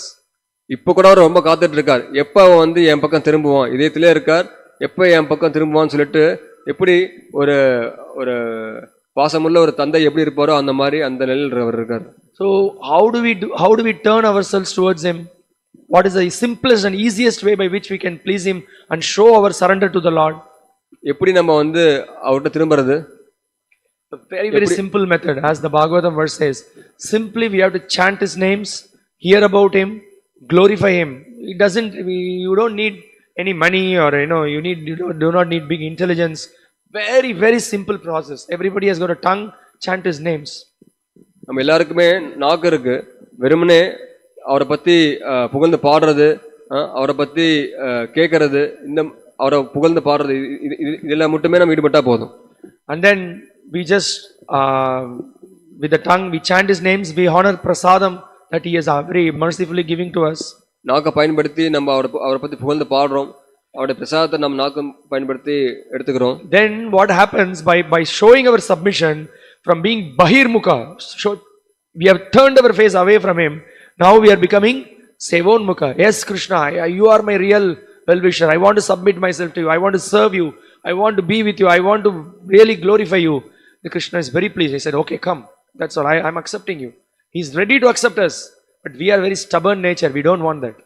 இப்போ கூட அவர் ரொம்ப காத்துட்டு இருக்கார், எப்ப அவன் என் பக்கம் திரும்புவான், இதயத்திலே இருக்கார், எப்ப என் பக்கம் திரும்புவான்னு சொல்லிட்டு எப்படி ஒரு ஒரு பாசமுள்ள ஒரு தந்தை எப்படி இருப்பாரோ அந்த மாதிரி அந்த நிலையில் அவர் இருக்கார். So how do we turn ourselves towards him? What is the simplest and easiest way by which we can please him and show our surrender to the Lord? எப்படி நம்ம அவர்கிட்ட திரும்புறது? A very simple method, as the Bhagavatam verse says. Simply we have to chant his names, hear about him, glorify him. You don't need any money or you do not need big intelligence. Very simple process. Everybody has got a tongue, chant his names. நம்ம எல்லாருக்குமே நாக்கு இருக்கு, வெறுமனே அவரை பத்தி புகழ்ந்து பாடுறது, அவரை பத்தி கேட்கறது, அவரை புகழ்ந்து பாடுறது, இதெல்லாம் மட்டுமே நம்ம ஈடுபட்டா போதும். And then we just with the tongue we chant his names, we honor prasadam that he is very mercifully giving to us. நாக்க பயன்படுத்தி நம்ம அவரை பத்தி புகழ்ந்து பாடுறோம், அவருடைய பிரசாதத்தை நம்ம நாக்கு பயன்படுத்தி எடுத்துக்கிறோம். Then what happens by showing our submission from being bahirmukha, we have turned our face away from him, now we are becoming sevonmukha. Yes Krishna, you are my real well-wisher, I want to submit myself to you, I want to serve you, I want to be with you, I want to really glorify you. The Krishna is very pleased. He said, okay, come, that's all, I am accepting you. He is ready to accept us, but we are very stubborn nature, we don't want that.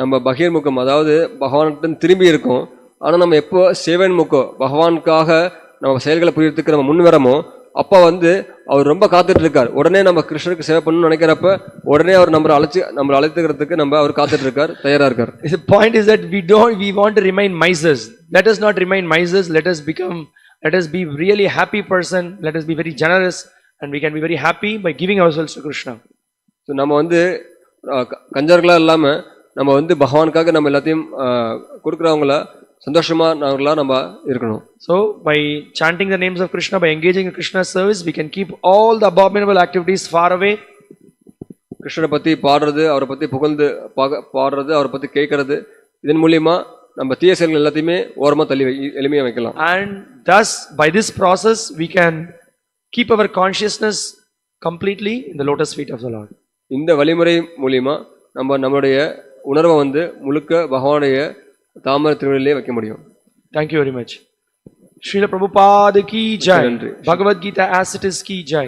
நம்ம பகீர்முகம், அதாவது பகவான்கிட்ட திரும்பி இருக்கோம், ஆனா நம்ம எப்போ சேவன் முகம் பகவானுக்காக நம்ம செயல்களை புரியறதுக்கு நம்ம முன் வரமோ அப்ப அவர் ரொம்ப காத்துட்டு இருக்கார். உடனே நம்ம கிருஷ்ணருக்கு சேவை பண்ணணும்னு நினைக்கிறப்ப உடனே அவர் நம்மளை அழைத்துக்கிறதுக்கு அவர் காத்துட்டு இருக்கார், தயாரா இருக்கார். The point is that we want to remain misers. Let us not remain misers. Let us be really happy person. Let us be very generous and we can be very happy by giving ourselves to Krishna. So நம்ம கஞ்சர்களா இல்லாம நம்ம பகவானுக்காக நம்ம எல்லாத்தையும் கொடுக்கறவங்கள சந்தோஷமா நாங்களா நம்ம இருக்கணும். So, by chanting the names of Krishna, by engaging in Krishna's service, we can keep all the abominable activities far away. கிருஷ்ணனை பத்தி பாடுறது, அவரை பத்தி புகழ்ந்து பாடுறது, அவரை பத்தி கேட்கறது, இதன் மூலியமா நம்ம தீய செயல்கள் எல்லாத்தையுமே ஓரமா தள்ளி எளிமையா வைக்கலாம். And thus, by this process, we can keep our consciousness completely in the lotus feet of the Lord. இந்த வழிமுறை மூலியமா நம்ம நம்மளுடைய உணர்வை முழுக்க பகவானுடைய தாமரை திருவடியிலே வைக்க முடியும். Thank you very much. Srila Prabhupada ki jai. Bhagavad Gita as it is ki jai.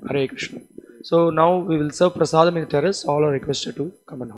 Hare Krishna. So now we will serve prasadam in the terrace. All are requested to come and